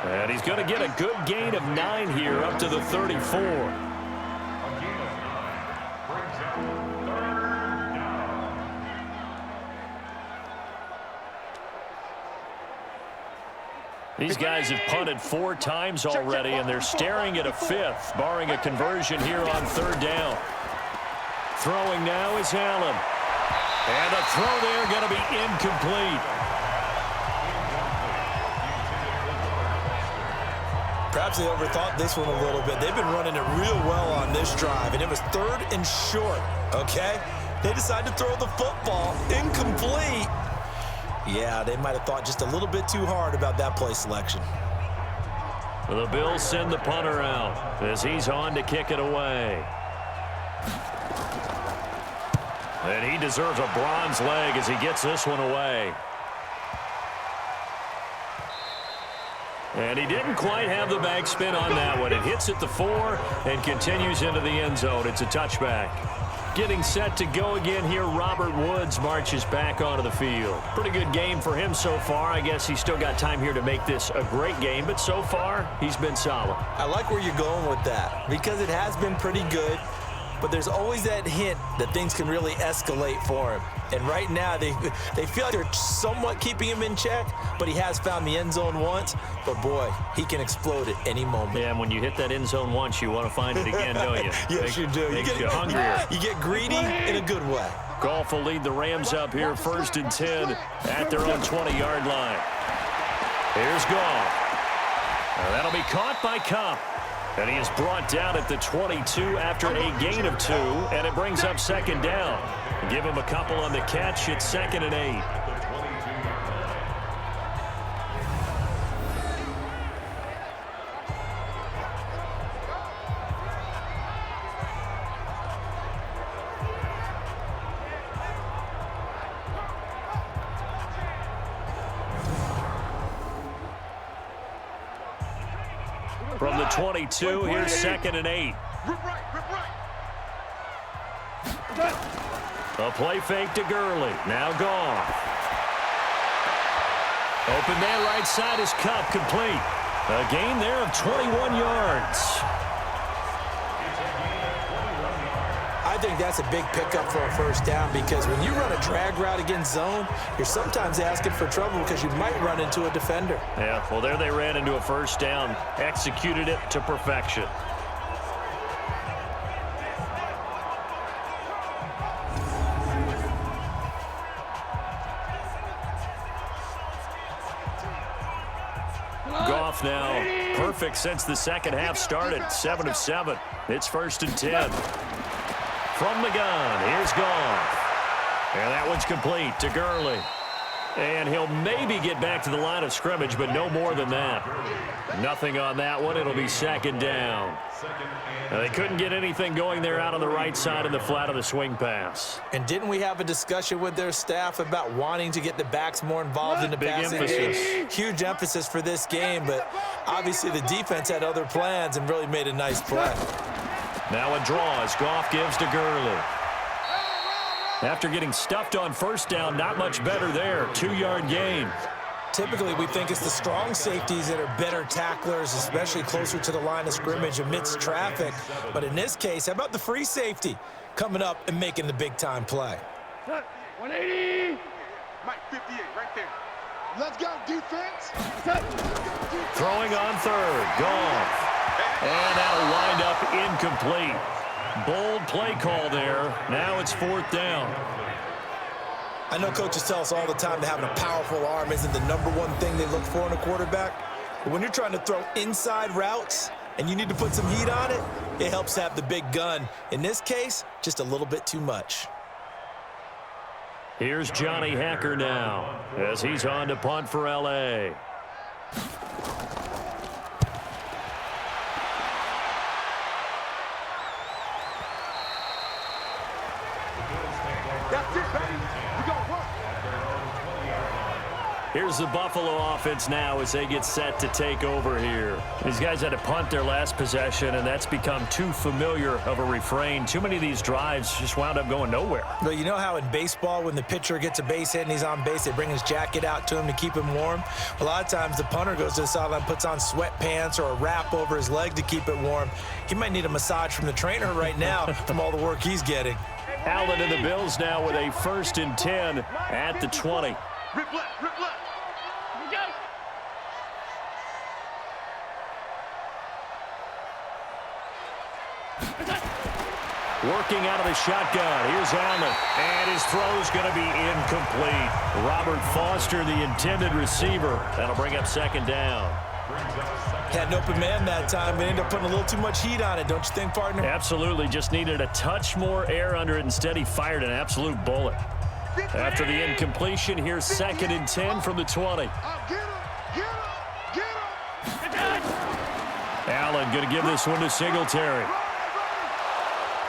And he's going to get a good gain of 9 here up to the 34. These guys have punted 4 times already, and they're staring at a 5th, barring a conversion here on 3rd down. Throwing now is Allen. And a throw there going to be incomplete. Perhaps they overthought this one a little bit. They've been running it real well on this drive, and it was 3rd and short, okay? They decided to throw the football incomplete. Yeah, they might have thought just a little bit too hard about that play selection. The Bills send the punter out as he's on to kick it away. And he deserves a bronze leg as he gets this one away. And he didn't quite have the backspin on that one. It hits at the 4 and continues into the end zone. It's a touchback. Getting set to go again here, Robert Woods marches back onto the field. Pretty good game for him so far. I guess he's still got time here to make this a great game, but so far, he's been solid. I like where you're going with that because it has been pretty good, but there's always that hint that things can really escalate for him. And right now, they feel like they're somewhat keeping him in check, but he has found the end zone once. But, boy, he can explode at any moment. Yeah, and when you hit that end zone once, you want to find it again, don't you? Yes, you do. Makes you hungrier. You get greedy in a good way. Goff will lead the Rams up here 1st and 10 at their own 20-yard line. Here's Goff. That'll be caught by Kupp. And he is brought down at the 22 after a gain of 2, and it brings up 2nd down. Give him a couple on the catch. It's 2nd and 8. From the 22, here's 2nd and 8. A play fake to Gurley. Now Goff. Open man right side is Kupp, complete. A gain there of 21 yards. I think that's a big pickup for a 1st down because when you run a drag route against zone, you're sometimes asking for trouble because you might run into a defender. Yeah, well, there they ran into a 1st down, executed it to perfection. Goff now perfect since the 2nd half started, 7 of 7. It's 1st and 10. From the gun, here's Goff. And that one's complete to Gurley. And he'll maybe get back to the line of scrimmage, but no more than that. Nothing on that one. It'll be 2nd down. Now, they couldn't get anything going there out on the right side in the flat of the swing pass. And didn't we have a discussion with their staff about wanting to get the backs more involved in the passing game? Huge emphasis for this game, but obviously the defense had other plans and really made a nice play. Now a draw as Goff gives to Gurley. After getting stuffed on 1st down, not much better there. 2-yard gain. Typically, we think it's the strong safeties that are better tacklers, especially closer to the line of scrimmage amidst traffic. But in this case, how about the free safety coming up and making the big-time play? 180. Mike, 58, right there. Let's go, defense. Throwing on 3rd. Goff. And that'll wind up incomplete. Bold play call there. Now it's 4th down. I know coaches tell us all the time that having a powerful arm isn't the #1 thing they look for in a quarterback. But when you're trying to throw inside routes and you need to put some heat on it, it helps have the big gun. In this case, just a little bit too much. Here's Johnny Hacker now as he's on to punt for L.A. That's it, baby. We got work. Here's the Buffalo offense now as they get set to take over here. These guys had to punt their last possession, and that's become too familiar of a refrain. Too many of these drives just wound up going nowhere. Well, you know how in baseball when the pitcher gets a base hit and he's on base, they bring his jacket out to him to keep him warm? A lot of times the punter goes to the sideline, puts on sweatpants or a wrap over his leg to keep it warm. He might need a massage from the trainer right now from all the work he's getting. Allen and the Bills now with a 1st and 10 at the 20. Rip left, rip left. Working out of the shotgun. Here's Allen. And his throw's going to be incomplete. Robert Foster, the intended receiver. That'll bring up 2nd down. Had an open man that time, but ended up putting a little too much heat on it, don't you think, partner? Absolutely. Just needed a touch more air under it. Instead, he fired an absolute bullet. After the incompletion, here's 2nd and 10 from the 20. Allen going to give this one to Singletary.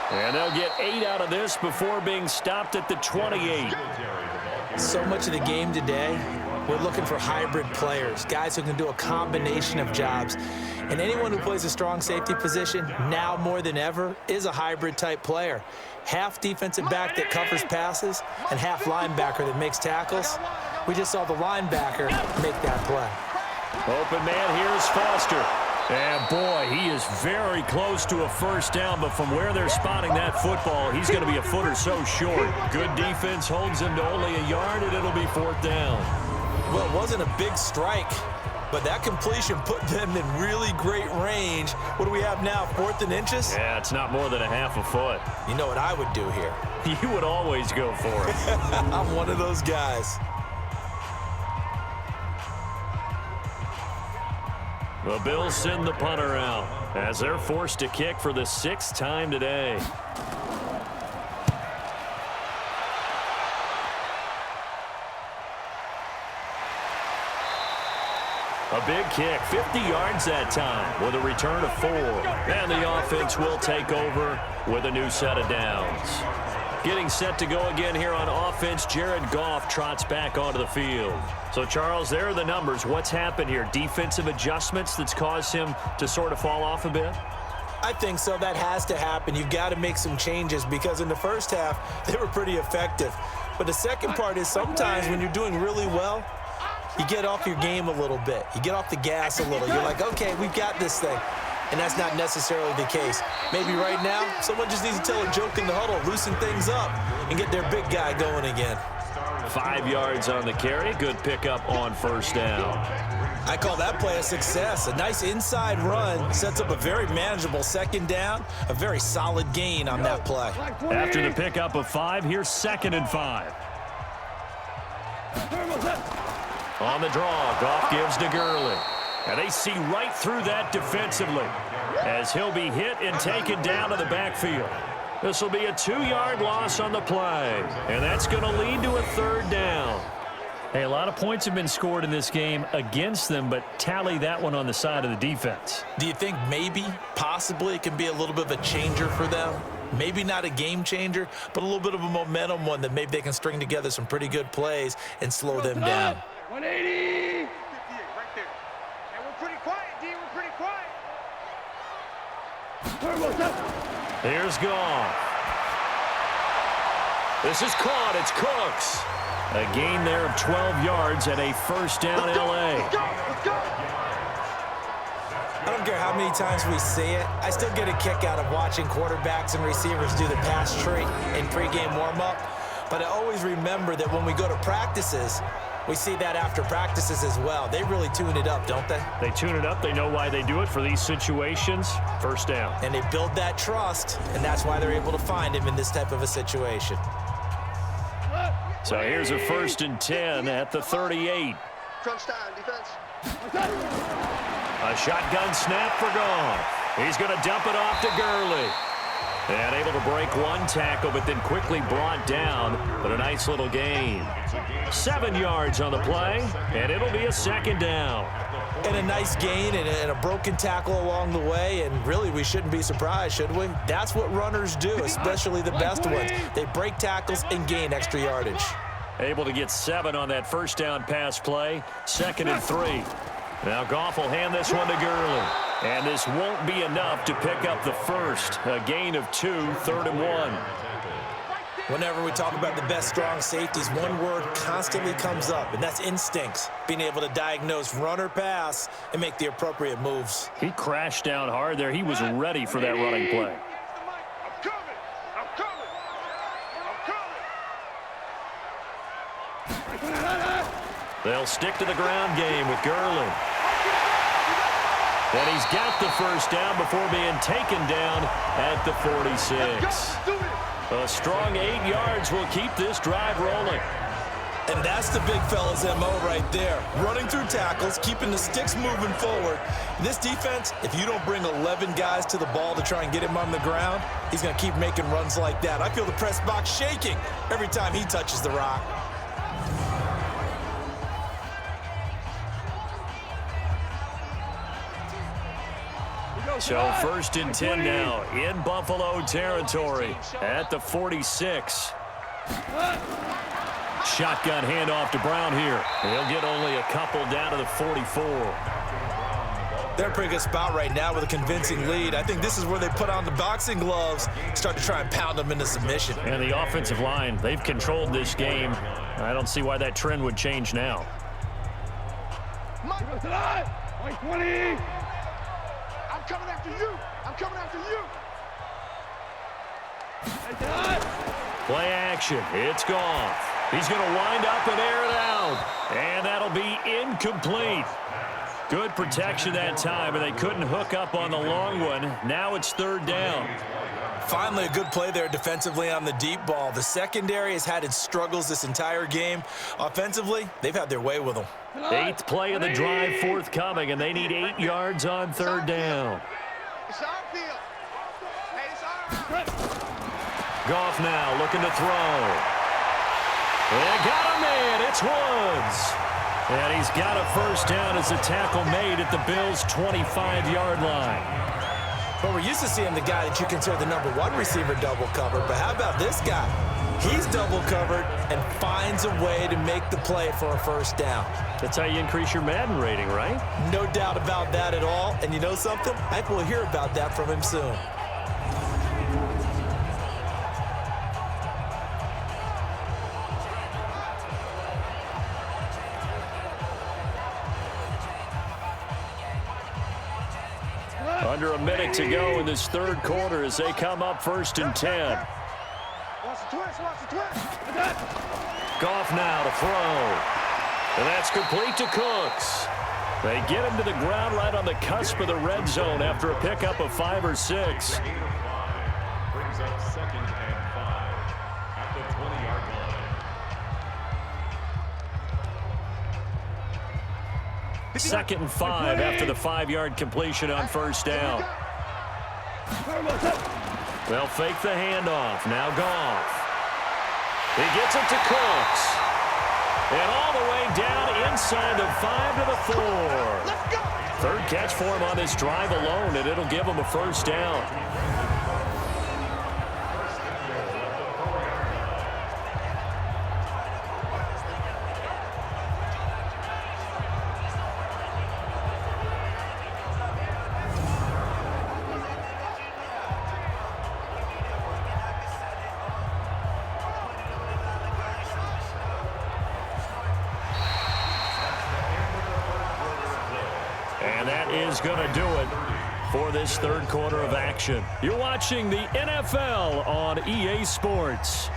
And they'll get 8 out of this before being stopped at the 28. So much of the game today We're looking for hybrid players, guys who can do a combination of jobs. And anyone who plays a strong safety position, now more than ever, is a hybrid-type player. Half defensive back that covers passes and half linebacker that makes tackles. We just saw the linebacker make that play. Open man here is Foster. And boy, he is very close to a first down, but from where they're spotting that football, he's going to be a foot or so short. Good defense holds him to only a yard, and it'll be 4th down. Well, it wasn't a big strike, but that completion put them in really great range. What do we have now, 4th and inches? Yeah, it's not more than a half a foot. You know what I would do here? You would always go for it. I'm one of those guys. The Bills send the punter out as they're forced to kick for the 6th time today. A big kick, 50 yards that time with a return of 4. And the offense will take over with a new set of downs. Getting set to go again here on offense, Jared Goff trots back onto the field. So, Charles, there are the numbers. What's happened here? Defensive adjustments that's caused him to sort of fall off a bit? I think so. That has to happen. You've got to make some changes because in the first half, they were pretty effective. But the second part is sometimes when you're doing really well, you get off your game a little bit. You get off the gas a little. You're like, okay, we've got this thing. And that's not necessarily the case. Maybe right now, someone just needs to tell a joke in the huddle, loosen things up, and get their big guy going again. 5 yards on the carry. Good pickup on first down. I call that play a success. A nice inside run sets up a very manageable second down, a very solid gain on that play. After the pickup of 5, here's 2nd and 5. On the draw, Goff gives to Gurley. And they see right through that defensively as he'll be hit and taken down to the backfield. This will be a 2-yard loss on the play, and that's going to lead to a 3rd down. Hey, a lot of points have been scored in this game against them, but tally that one on the side of the defense. Do you think maybe, possibly, it can be a little bit of a changer for them? Maybe not a game changer, but a little bit of a momentum one that maybe they can string together some pretty good plays and slow them down. 180. right there. And we're pretty quiet, D. We're pretty quiet. Here's Goff. This is caught. It's Cooks. A gain there of 12 yards and a first down, L.A. Let's go. Let's go. I don't care how many times we see it. I still get a kick out of watching quarterbacks and receivers do the pass tree in pregame warm-up. But I always remember that when we go to practices, we see that after practices as well. They really tune it up, don't they? They tune it up. They know why they do it for these situations. First down. And they build that trust, and that's why they're able to find him in this type of a situation. So here's a 1st and 10 at the 38. Crunch time, defense. A shotgun snap for Goff. He's going to dump it off to Gurley. And able to break one tackle, but then quickly brought down. But a nice little gain. 7 yards on the play, and it'll be a 2nd down. And a nice gain and a broken tackle along the way, and really we shouldn't be surprised, should we? That's what runners do, especially the best ones. They break tackles and gain extra yardage. Able to get 7 on that first down pass play. 2nd and 3. Now Goff will hand this one to Gurley. And this won't be enough to pick up the first. A gain of 2, 3rd and 1. Whenever we talk about the best strong safeties, one word constantly comes up, and that's instincts. Being able to diagnose run or pass and make the appropriate moves. He crashed down hard there. He was ready for that running play. I'm coming. I'm coming. I'm coming. They'll stick to the ground game with Gurley. And he's got the first down before being taken down at the 46. A strong 8 yards will keep this drive rolling. And that's the big fella's MO right there. Running through tackles, keeping the sticks moving forward. This defense, if you don't bring 11 guys to the ball to try and get him on the ground, he's going to keep making runs like that. I feel the press box shaking every time he touches the rock. So 1st and 10 now in Buffalo territory at the 46. Shotgun handoff to Brown here. He'll get only a couple down to the 44. They're in a pretty good spot right now with a convincing lead. I think this is where they put on the boxing gloves, start to try and pound them into submission. And the offensive line, they've controlled this game. I don't see why that trend would change now. Mike, 20. I'm coming after you. I'm coming after you. Play action. It's Goff. He's going to wind up and air it out. And that'll be incomplete. Good protection that time, and they couldn't hook up on the long one. Now it's 3rd down. Finally, a good play there defensively on the deep ball. The secondary has had its struggles this entire game. Offensively, they've had their way with them. 8th play of the drive forthcoming, and they need 8 yards on 3rd down. It's our field. Hey, it's our Goff now looking to throw. And got a man. It's Woods. And he's got a 1st down as the tackle made at the Bills' 25-yard line. But we're used to seeing the guy that you consider the #1 receiver double covered. But how about this guy? He's double covered and finds a way to make the play for a 1st down. That's how you increase your Madden rating, right? No doubt about that at all. And you know something? I think we'll hear about that from him soon. Under a minute to go in this 3rd quarter as they come up 1st and 10. Watch the twist. Watch the twist. Goff now to throw. And that's complete to Cooks. They get him to the ground right on the cusp of the red zone after a pickup of 5 or 6. Brings up 2nd and 5 at the 20-yard line. 2nd and 5 after the 5-yard completion on 1st down. They'll fake the handoff. Now Goff. He gets it to Cooks. And all the way down inside the 5 to the 4. 3rd catch for him on this drive alone, and it'll give him a 1st down. And that is going to do it for this 3rd quarter of action. You're watching the NFL on EA Sports.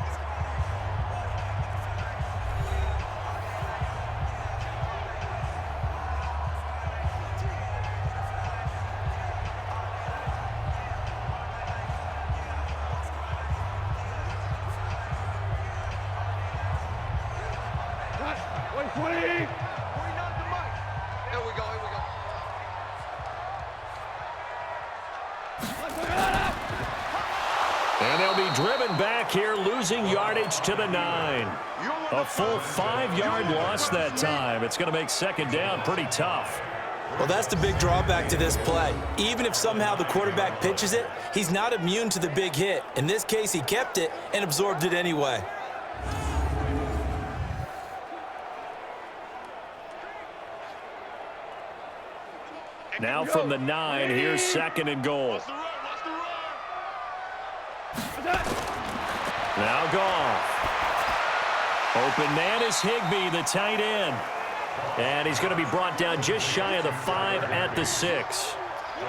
And they'll be driven back here, losing yardage to the 9. A full 5-yard loss that time. It's going to make 2nd down pretty tough. Well, that's the big drawback to this play. Even if somehow the quarterback pitches it, he's not immune to the big hit. In this case, he kept it and absorbed it anyway. Now from the 9, here's 2nd and goal. Now Goff. Open man is Higbee, the tight end. And he's going to be brought down just shy of the 5 at the 6.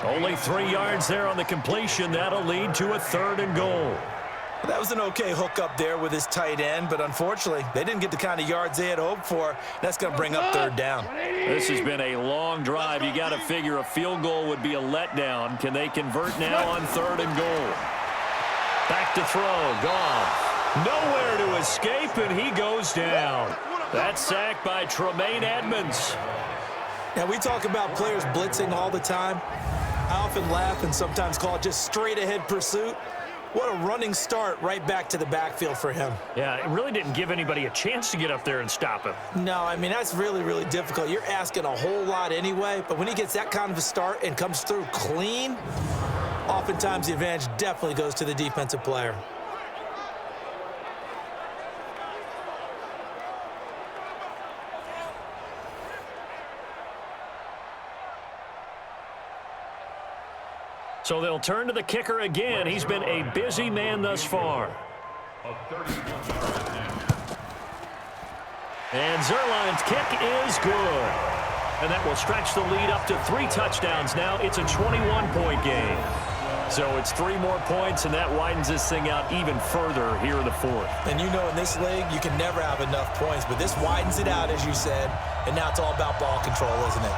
Only 3 yards there on the completion. That'll lead to a 3rd and goal. That was an okay hook up there with his tight end, but unfortunately, they didn't get the kind of yards they had hoped for. That's going to bring up 3rd down. This has been a long drive. You got to figure a field goal would be a letdown. Can they convert now on 3rd and goal? Back to throw. Goff. Nowhere to escape, and he goes down. That's sacked by Tremaine Edmonds. Now, we talk about players blitzing all the time. I often laugh and sometimes call it just straight-ahead pursuit. What a running start right back to the backfield for him. Yeah, it really didn't give anybody a chance to get up there and stop him. No, I mean, that's really, really difficult. You're asking a whole lot anyway, but when he gets that kind of a start and comes through clean, oftentimes the advantage definitely goes to the defensive player. So they'll turn to the kicker again. He's been a busy man thus far. And Zerline's kick is good. And that will stretch the lead up to 3 touchdowns now. It's a 21-point game. So it's 3 more points, and that widens this thing out even further here in the 4th. And you know, in this league, you can never have enough points, but this widens it out, as you said, and now it's all about ball control, isn't it?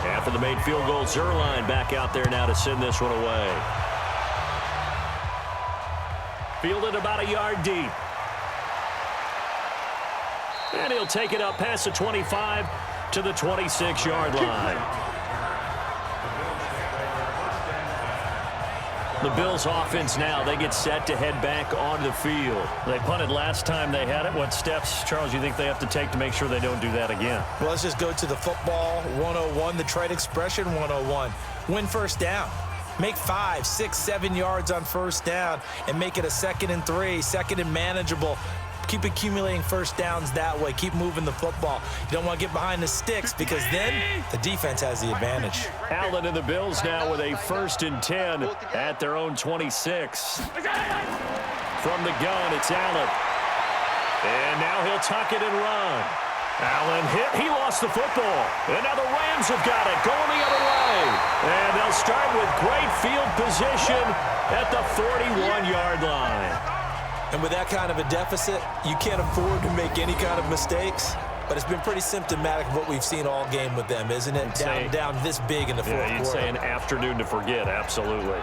After the made field goal, Zerline back out there now to send this one away. Fielded about a yard deep. And he'll take it up past the 25 to the 26-yard line. The Bills offense now, they get set to head back on the field. They punted last time they had it. What steps, Charles, you think they have to take to make sure they don't do that again? Well, let's just go to the football 101, the trade expression 101. Win first down. Make 5, 6, 7 yards on first down and make it a 2nd and 3, 2nd and manageable. Keep accumulating first downs that way. Keep moving the football. You don't want to get behind the sticks because then the defense has the advantage. Allen and the Bills now with a 1st and 10 at their own 26. From the gun, it's Allen. And now he'll tuck it and run. Allen hit. He lost the football. And now the Rams have got it going the other way. And they'll start with great field position at the 41-yard line. And with that kind of a deficit, you can't afford to make any kind of mistakes. But it's been pretty symptomatic of what we've seen all game with them, isn't it? Down this big in the fourth quarter. You'd say an afternoon to forget, absolutely.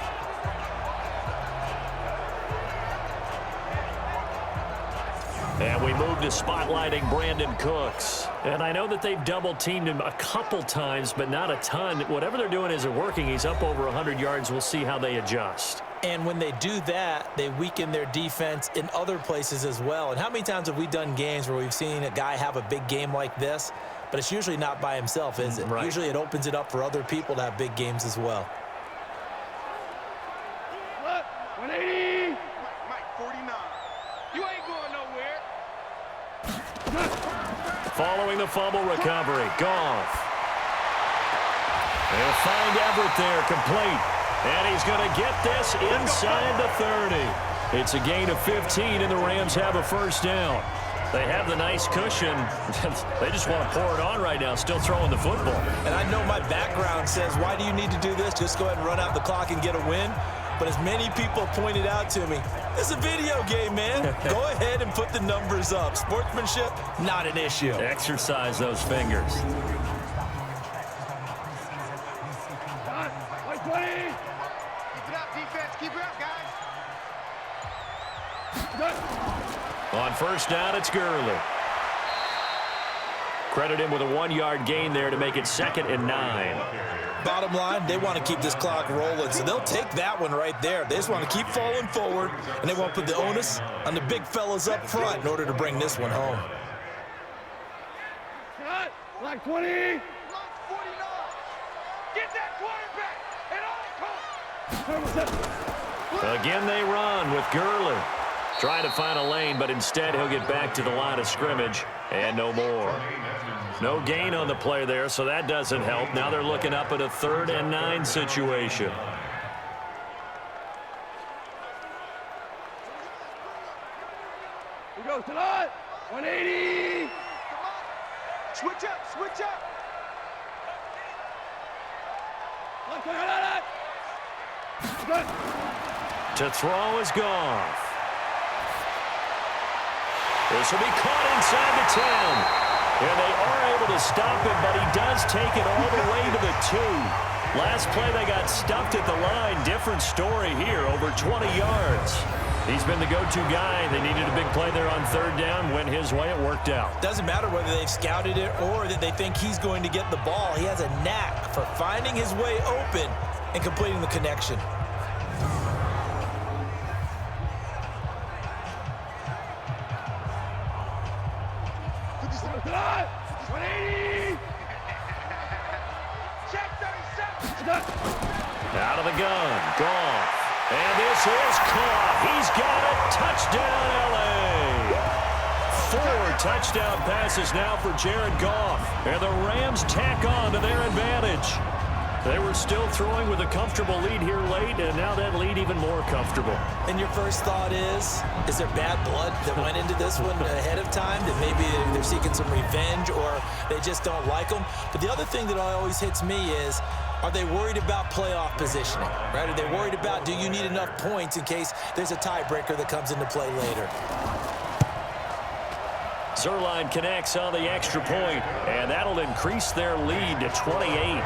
And we move to spotlighting Brandon Cooks. And I know that they've double-teamed him a couple times, but not a ton. Whatever they're doing isn't working. He's up over 100 yards. We'll see how they adjust. And when they do that, they weaken their defense in other places as well. And how many times have we done games where we've seen a guy have a big game like this, but it's usually not by himself, is it? Right. Usually it opens it up for other people to have big games as well. 180. Mike, 49. You ain't going nowhere. Following the fumble recovery, Goff. They'll find Everett there, complete. And he's going to get this inside the 30. It's a gain of 15, and the Rams have a first down. They have the nice cushion. They just want to pour it on right now, still throwing the football. And I know my background says, why do you need to do this? Just go ahead and run out the clock and get a win. But as many people pointed out to me, it's a video game, man. Go ahead and put the numbers up. Sportsmanship, not an issue. Exercise those fingers. 20. Keep it up, defense. Keep it up, guys. On first down, it's Gurley. Credit him with a 1-yard gain there to make it 2nd and 9. Bottom line, they want to keep this clock rolling, so they'll take that one right there. They just want to keep falling forward, and they want to put the onus on the big fellas up front in order to bring this one home. Cut. Like 20. Line 49. Get that quarterback at all costs. Again, they run with Gurley. Trying to find a lane, but instead he'll get back to the line of scrimmage, and no more. No gain on the play there, so that doesn't help. Now they're looking up at a 3rd and 9 situation. We go to the 180. Come on. Switch up, switch up. To throw is Goff. This will be caught inside the 10. And they are able to stop him, but he does take it all the way to the 2. Last play, they got stuffed at the line. Different story here, over 20 yards. He's been the go-to guy. They needed a big play there on 3rd down. Went his way, it worked out. Doesn't matter whether they've scouted it or that they think he's going to get the ball. He has a knack for finding his way open and completing the connection. Out of the gun, Goff. And this is caught. He's got it. Touchdown, L.A. 4 touchdown passes now for Jared Goff. And the Rams tack on to their advantage. They were still throwing with a comfortable lead here late, and now that lead even more comfortable. And your first thought is there bad blood that went into this one ahead of time, that maybe they're seeking some revenge or they just don't like them? But the other thing that always hits me is, are they worried about playoff positioning, right? Are they worried about, do you need enough points in case there's a tiebreaker that comes into play later? Zerline connects on the extra point, and that'll increase their lead to 28.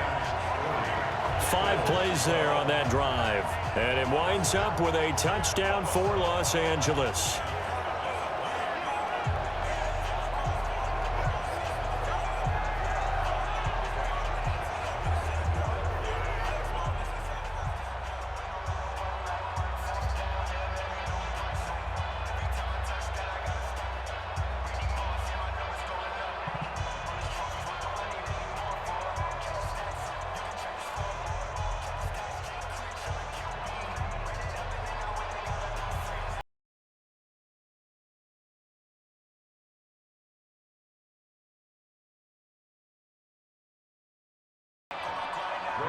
5 plays there on that drive, and it winds up with a touchdown for Los Angeles.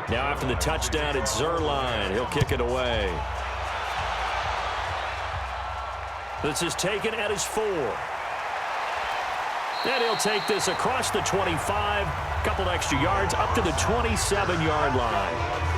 Now after the touchdown, it's Zerline. He'll kick it away. This is taken at his 4. And he'll take this across the 25, couple extra yards, up to the 27-yard line.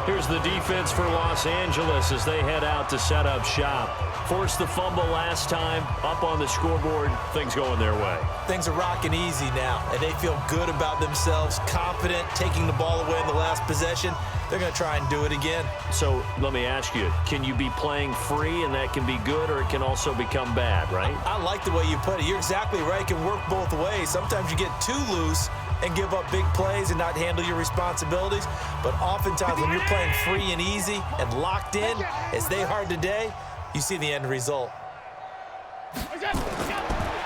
Here's the defense for Los Angeles as they head out to set up shop. Forced the fumble last time, up on the scoreboard, things going their way. Things are rocking easy now, and they feel good about themselves, confident, taking the ball away in the last possession. They're going to try and do it again. So let me ask you, can you be playing free and that can be good, or it can also become bad, right? I like the way you put it. You're exactly right. It can work both ways. Sometimes you get too loose and give up big plays and not handle your responsibilities. But oftentimes when you're playing free and easy and locked in, as they are today, you see the end result.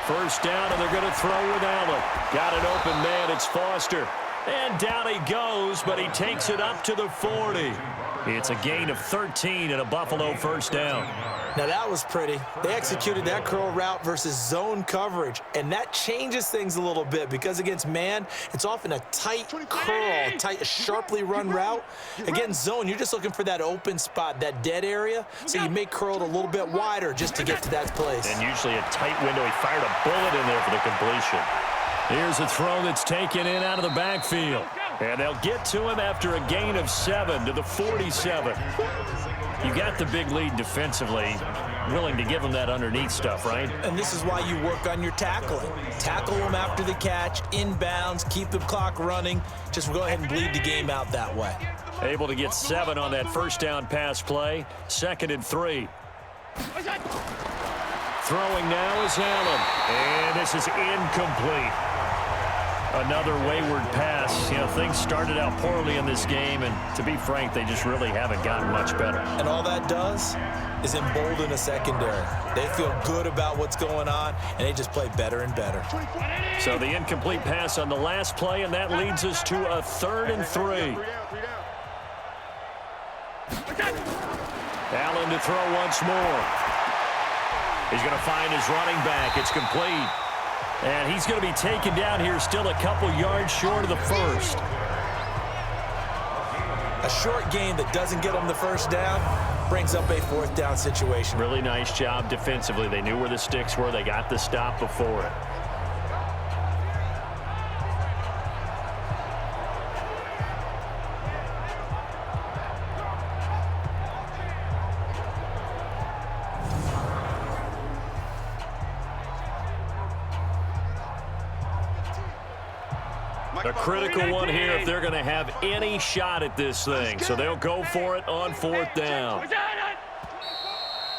First down, and they're going to throw with Allen. Got an open man. It's Foster. And down he goes, but he takes it up to the 40. It's a gain of 13 and a Buffalo first down. Now that was pretty. They executed that curl route versus zone coverage, and that changes things a little bit because against man, it's often a tight curl, tight, sharply run route. Against zone, you're just looking for that open spot, that dead area, so you make curl a little bit wider just to get to that place. And usually a tight window. He fired a bullet in there for the completion. Here's a throw that's taken in out of the backfield. And they'll get to him after a gain of 7 to the 47. You got the big lead defensively, willing to give him that underneath stuff, right? And this is why you work on your tackling. Tackle them after the catch, inbounds, keep the clock running. Just go ahead and bleed the game out that way. Able to get 7 on that first down pass play. 2nd and 3. Throwing now is Allen. And this is incomplete. Another wayward pass. You know, things started out poorly in this game, and to be frank, they just really haven't gotten much better. And all that does is embolden a secondary. They feel good about what's going on, and they just play better and better. So the incomplete pass on the last play, and that leads us to a 3rd and 3. Allen to throw once more. He's going to find his running back. It's complete. And he's going to be taken down here, still a couple yards short of the first. A short game that doesn't get them the first down brings up a 4th down situation. Really nice job defensively. They knew where the sticks were. They got the stop before it. A critical one here if they're going to have any shot at this thing. So they'll go for it on 4th down.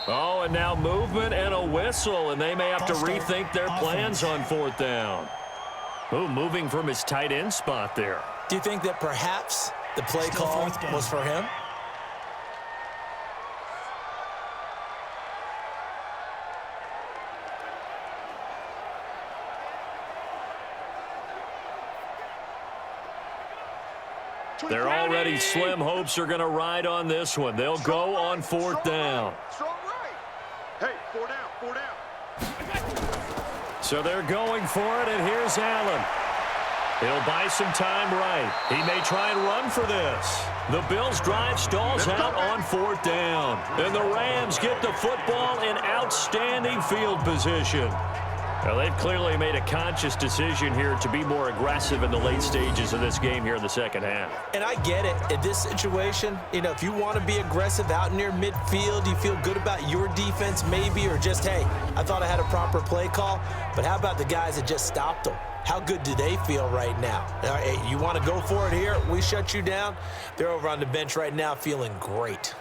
Oh, and now movement and a whistle, and they may have to rethink their plans on 4th down. Ooh, moving from his tight end spot there. Do you think that perhaps the play call was for him? They're think slim hopes are going to ride on this one. They'll go on 4th down. Strong right. Hey, 4 down, 4 down. So they're going for it, and here's Allen. He'll buy some time right. He may try and run for this. The Bills' drive stalls out on 4th down. And the Rams get the football in outstanding field position. Well, they've clearly made a conscious decision here to be more aggressive in the late stages of this game here in the second half. And I get it. In this situation, you know, if you want to be aggressive out near midfield, you feel good about your defense maybe, or just, hey, I thought I had a proper play call. But how about the guys that just stopped them? How good do they feel right now? Hey, you want to go for it here? We shut you down. They're over on the bench right now feeling great.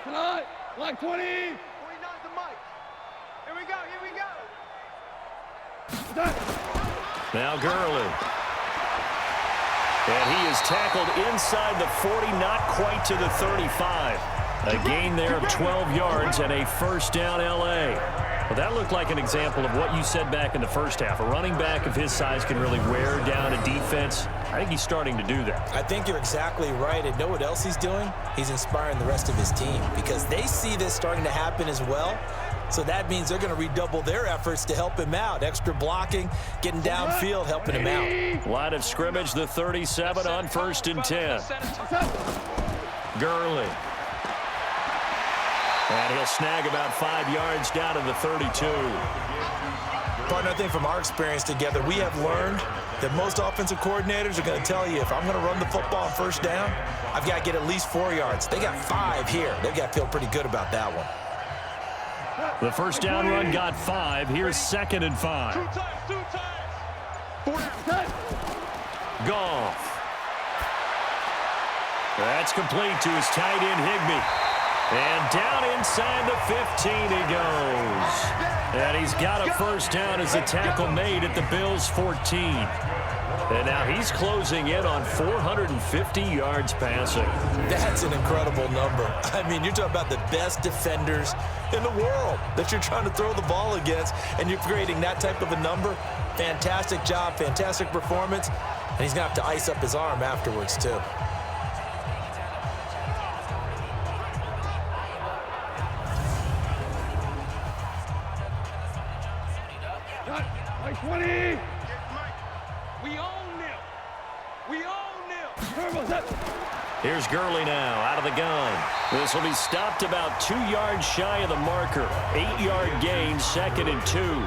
Tonight, like 20. 49's the mic. Here we go, here we go. Now Gurley. And he is tackled inside the 40, not quite to the 35. A gain there of 12 yards and a first down L.A. Well, that looked like an example of what you said back in the first half. A running back of his size can really wear down a defense. I think he's starting to do that. I think you're exactly right. And know what else he's doing? He's inspiring the rest of his team because they see this starting to happen as well. So that means they're going to redouble their efforts to help him out. Extra blocking, getting downfield, helping him out. Line of scrimmage, the 37 on 1st and 10. Gurley. And he'll snag about 5 yards down to the 32. Partner, I think from our experience together, we have learned that most offensive coordinators are going to tell you, if I'm going to run the football on 1st down, I've got to get at least 4 yards. They got 5 here. They've got to feel pretty good about that one. The first down run got 5. Here's 2nd and 5. 2 times. 4 down. Goff. That's complete to his tight end, Higbee. And down inside the 15 he goes. And he's got a first down as the tackle made at the Bills' 14. And now he's closing in on 450 yards passing. That's an incredible number. I mean, you're talking about the best defenders in the world that you're trying to throw the ball against, and you're creating that type of a number. Fantastic job, fantastic performance, and he's going to have to ice up his arm afterwards, too. Like 20. We own them. We own them. Here's Gurley now out of the gun. This will be stopped about 2 yards shy of the marker. 8-yard gain, 2nd and 2.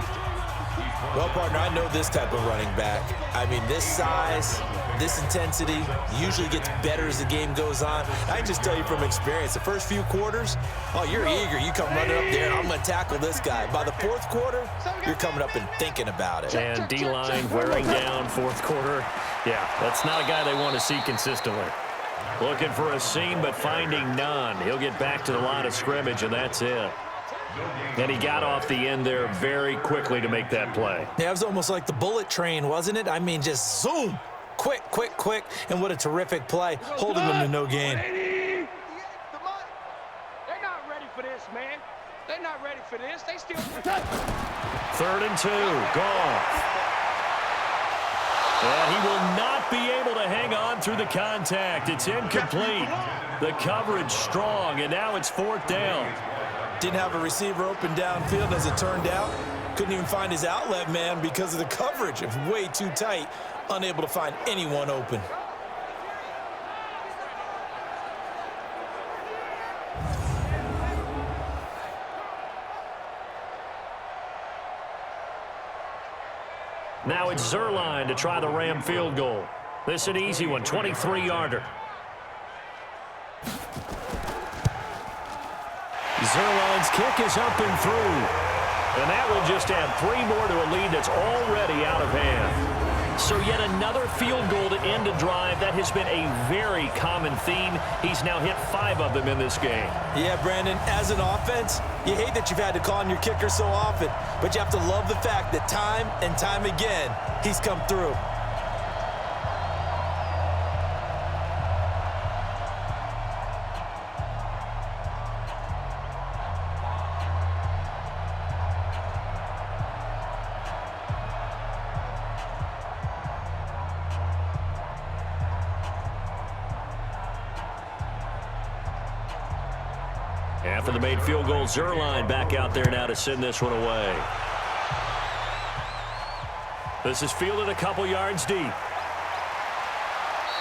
Well, partner, I know this type of running back. I mean, this size, this intensity usually gets better as the game goes on. I can just tell you from experience, the first few quarters, oh, you're eager. You come running up there, I'm going to tackle this guy. By the 4th quarter, you're coming up and thinking about it. And D-line wearing down 4th quarter. Yeah, that's not a guy they want to see consistently. Looking for a seam, but finding none. He'll get back to the line of scrimmage, and that's it. And he got off the end there very quickly to make that play. Yeah, it was almost like the bullet train, wasn't it? I mean, just zoom. Quick, quick, quick. And what a terrific play, holding them to no gain. They're not ready for this, man. They're not ready for this. They still... 3rd and 2. Goff. And he will not be able to hang on through the contact. It's incomplete. The coverage strong, and now it's 4th down. Didn't have a receiver open downfield as it turned out. Couldn't even find his outlet man because of the coverage. It was way too tight. Unable to find anyone open. Now it's Zerline to try the Ram field goal. This an easy one, 23-yarder. Zerline's kick is up and through. And that will just add 3 more to a lead that's already out of hand. So yet another field goal to end a drive. That has been a very common theme. He's now hit 5 of them in this game. Yeah, Brandon, as an offense, you hate that you've had to call on your kicker so often, but you have to love the fact that time and time again, he's come through. After the made field goal, Zerline back out there now to send this one away. This is fielded a couple yards deep.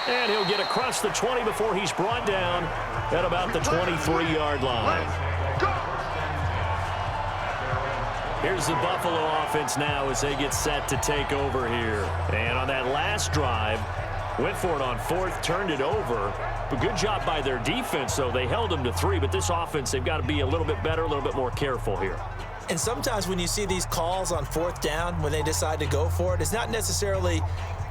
And he'll get across the 20 before he's brought down at about the 23-yard line. Here's the Buffalo offense now as they get set to take over here. And on that last drive, went for it on fourth, turned it over. But good job by their defense, though. They held them to 3, but this offense, they've got to be a little bit better, a little bit more careful here. And sometimes when you see these calls on fourth down, when they decide to go for it, it's not necessarily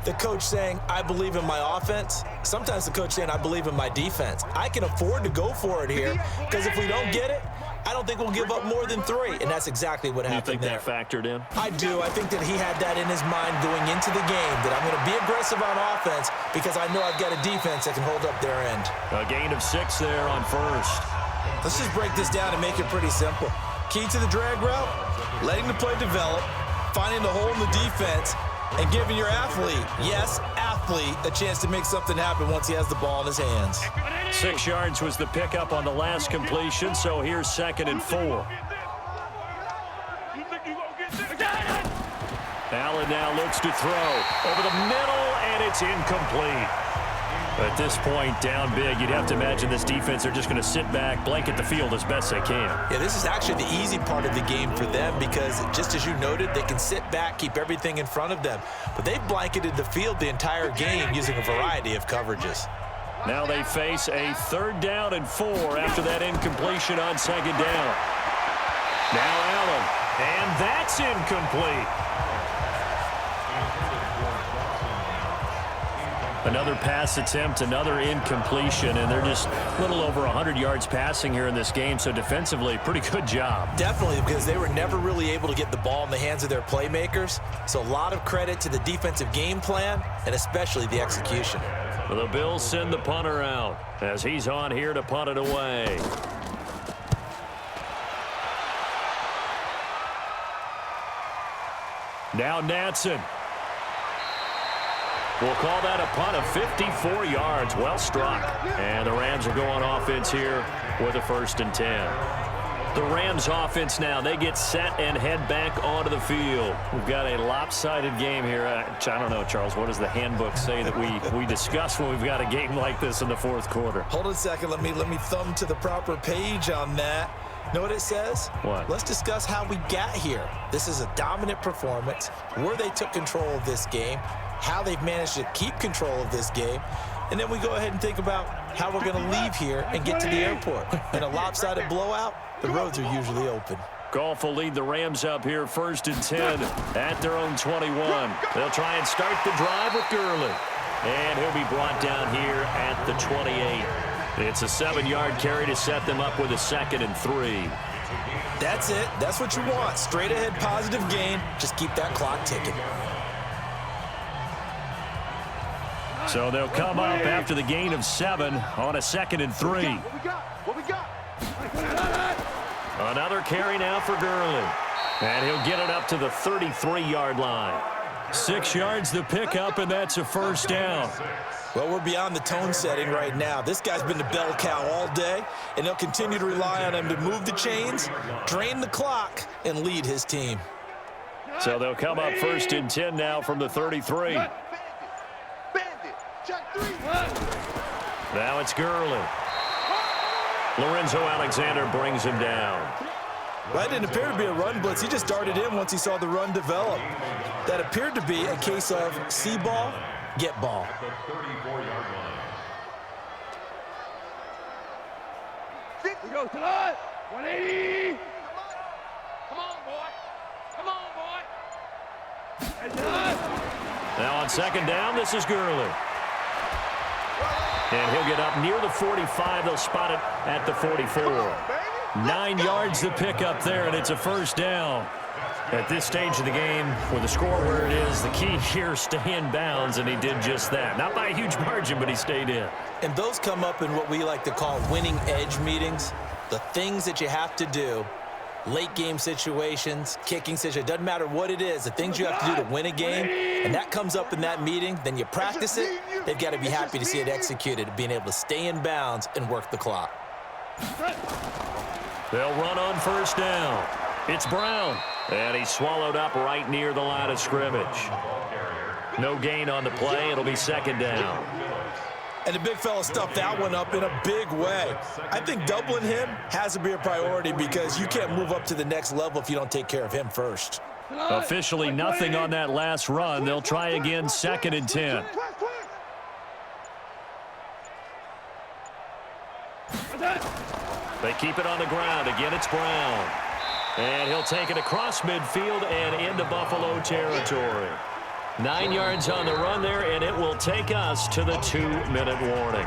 the coach saying, I believe in my offense. Sometimes the coach saying, I believe in my defense. I can afford to go for it here because if we don't get it, I don't think we'll give up more than 3. And that's exactly what happened there. You think that factored in? I do. I think that he had that in his mind going into the game, that I'm going to be aggressive on offense because I know I've got a defense that can hold up their end. A gain of 6 there on first. Let's just break this down and make it pretty simple. Key to the drag route, letting the play develop, finding the hole in the defense, and giving your athlete, yes, athlete, a chance to make something happen once he has the ball in his hands. 6 yards was the pickup on the last completion, so here's 2nd and 4. Allen now looks to throw over the middle, and it's incomplete. At this point, down big, you'd have to imagine this defense, they're just going to sit back, blanket the field as best they can. Yeah, this is actually the easy part of the game for them because, just as you noted, they can sit back, keep everything in front of them. But they've blanketed the field the entire game using a variety of coverages. Now they face a 3rd down and 4 after that incompletion on 2nd down. Now Allen, and that's incomplete. Another pass attempt, another incompletion, and they're just a little over 100 yards passing here in this game, so defensively, pretty good job. Definitely, because they were never really able to get the ball in the hands of their playmakers, so a lot of credit to the defensive game plan, and especially the execution. Well, the Bills send the punter out as he's on here to punt it away. Now Natson. We'll call that a punt of 54 yards. Well struck. And the Rams are going offense here with a 1st and 10. The Rams offense now, they get set and head back onto the field. We've got a lopsided game here. I don't know, Charles, what does the handbook say that we discuss when we've got a game like this in the 4th quarter? Hold on a second. Let me thumb to the proper page on that. Know what it says? What? Let's discuss how we got here. This is a dominant performance, where they took control of this game, how they've managed to keep control of this game, and then we go ahead and think about how we're going to leave here and get to the airport. In a lopsided blowout, the roads are usually open. Goff will lead the Rams up here 1st and 10 at their own 21. They'll try and start the drive with Gurley. And he'll be brought down here at the 28. It's a 7-yard carry to set them up with a 2nd and 3. That's it. That's what you want. Straight ahead positive gain. Just keep that clock ticking. So they'll come up after the gain of 7 on a 2nd and 3. What we got? Another carry now for Gurley. And he'll get it up to the 33-yard line. 6 yards the pickup, and that's a 1st down. Well, we're beyond the tone setting right now. This guy's been the bell cow all day, and they'll continue to rely on him to move the chains, drain the clock, and lead his team. So they'll come up 1st and 10 now from the 33. Now it's Gurley. Lorenzo Alexander brings him down. That didn't appear to be a run blitz. He just darted in once he saw the run develop. That appeared to be a case of see ball, get ball. We go tonight. 180. Come on, boy. Come on, boy. Now on 2nd down, this is Gurley. And he'll get up near the 45. They'll spot it at the 44. 9 yards the pickup there, and it's a 1st down. At this stage of the game, with the score where it is, the key here, stay in bounds, and he did just that. Not by a huge margin, but he stayed in. And those come up in what we like to call winning edge meetings. The things that you have to do, late game situations, kicking situations, doesn't matter what it is, the things you have to do to win a game, and that comes up in that meeting, then you practice it, they've got to be happy to see it executed, being able to stay in bounds and work the clock. They'll run on first down. It's Brown. And he's swallowed up right near the line of scrimmage. No gain on the play. It'll be second down. And the big fella stuffed that one up in a big way. I think doubling him has to be a priority because you can't move up to the next level if you don't take care of him first. Officially nothing on that last run. They'll try again, 2nd and 10. They keep it on the ground. Again, it's Brown. And he'll take it across midfield and into Buffalo territory. 9 yards on the run there, and it will take us to the 2-minute warning.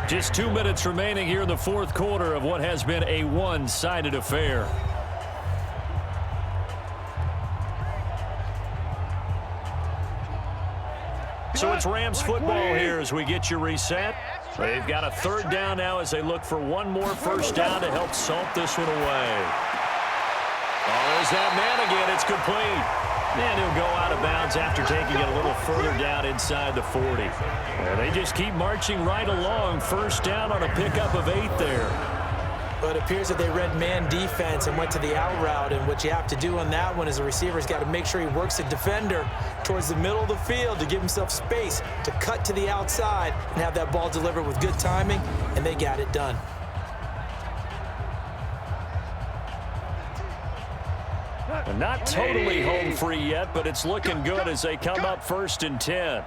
Just 2 minutes remaining here in the fourth quarter of what has been a one-sided affair. So it's Rams football here as we get you reset. They've got a 3rd down now as they look for one more first down to help salt this one away. Oh, there's that man again. It's complete. And he'll go out of bounds after taking it a little further down inside the 40. And they just keep marching right along. First down on a pickup of 8 there. But it appears that they read man defense and went to the out route. And what you have to do on that one is the receiver's got to make sure he works the defender towards the middle of the field to give himself space to cut to the outside and have that ball delivered with good timing, and they got it done. And not totally home free yet, but it's looking good as they come up 1st and 10.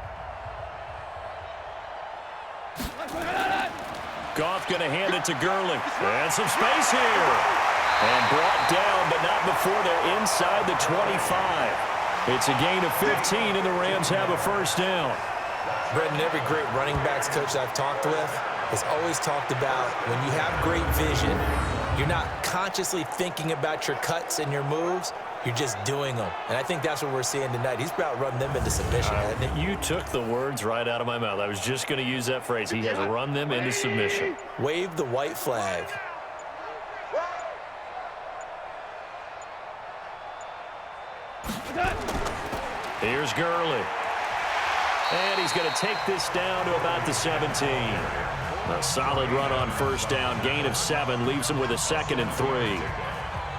Goff going to hand it to Gurley. And some space here. And brought down, but not before they're inside the 25. It's a gain of 15, and the Rams have a first down. Brendan, every great running backs coach I've talked with has always talked about when you have great vision, you're not consciously thinking about your cuts and your moves. You're just doing them. And I think that's what we're seeing tonight. He's about running them into submission, hasn't he? You took the words right out of my mouth. I was just going to use that phrase. He has run them into submission. Wave the white flag. Here's Gurley. And he's going to take this down to about the 17. A solid run on first down. Gain of 7 leaves him with a 2nd and 3.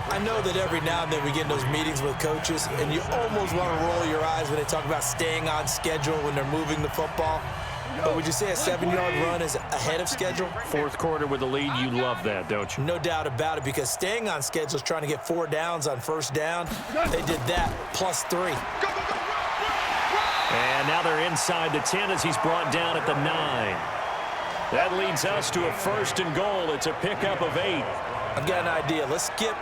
I know that every now and then we get in those meetings with coaches, and you almost want to roll your eyes when they talk about staying on schedule when they're moving the football. But would you say a 7-yard run is ahead of schedule? Fourth quarter with a lead, you love that, don't you? No doubt about it, because staying on schedule is trying to get 4 downs on first down. They did that, plus 3. And now they're inside the 10 as he's brought down at the 9. That leads us to a 1st and goal. It's a pickup of 8. I've got an idea. Let's skip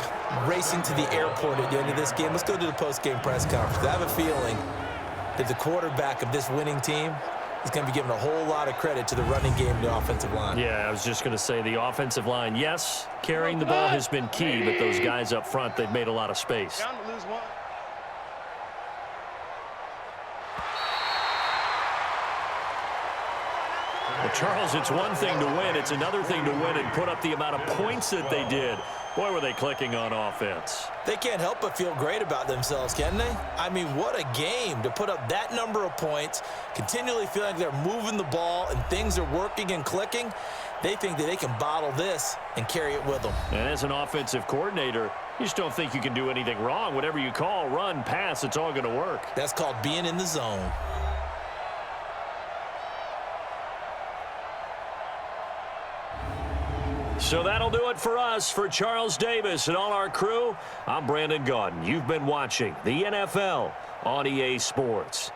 racing to the airport at the end of this game. Let's go to the post-game press conference. I have a feeling that the quarterback of this winning team is going to be given a whole lot of credit to the running game and the offensive line. Yeah, I was just going to say the offensive line, yes, carrying the ball has been key, but those guys up front, they've made a lot of space. Down to lose 1. Well, Charles, it's one thing to win. It's another thing to win and put up the amount of points that they did. Boy, were they clicking on offense. They can't help but feel great about themselves, can they? I mean, what a game to put up that number of points, continually feel like they're moving the ball and things are working and clicking. They think that they can bottle this and carry it with them. And as an offensive coordinator, you just don't think you can do anything wrong. Whatever you call, run, pass, it's all going to work. That's called being in the zone. So that'll do it for us. For Charles Davis and all our crew, I'm Brandon Gaudin. You've been watching the NFL on EA Sports.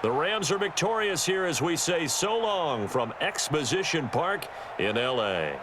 The Rams are victorious here as we say so long from Exposition Park in L.A.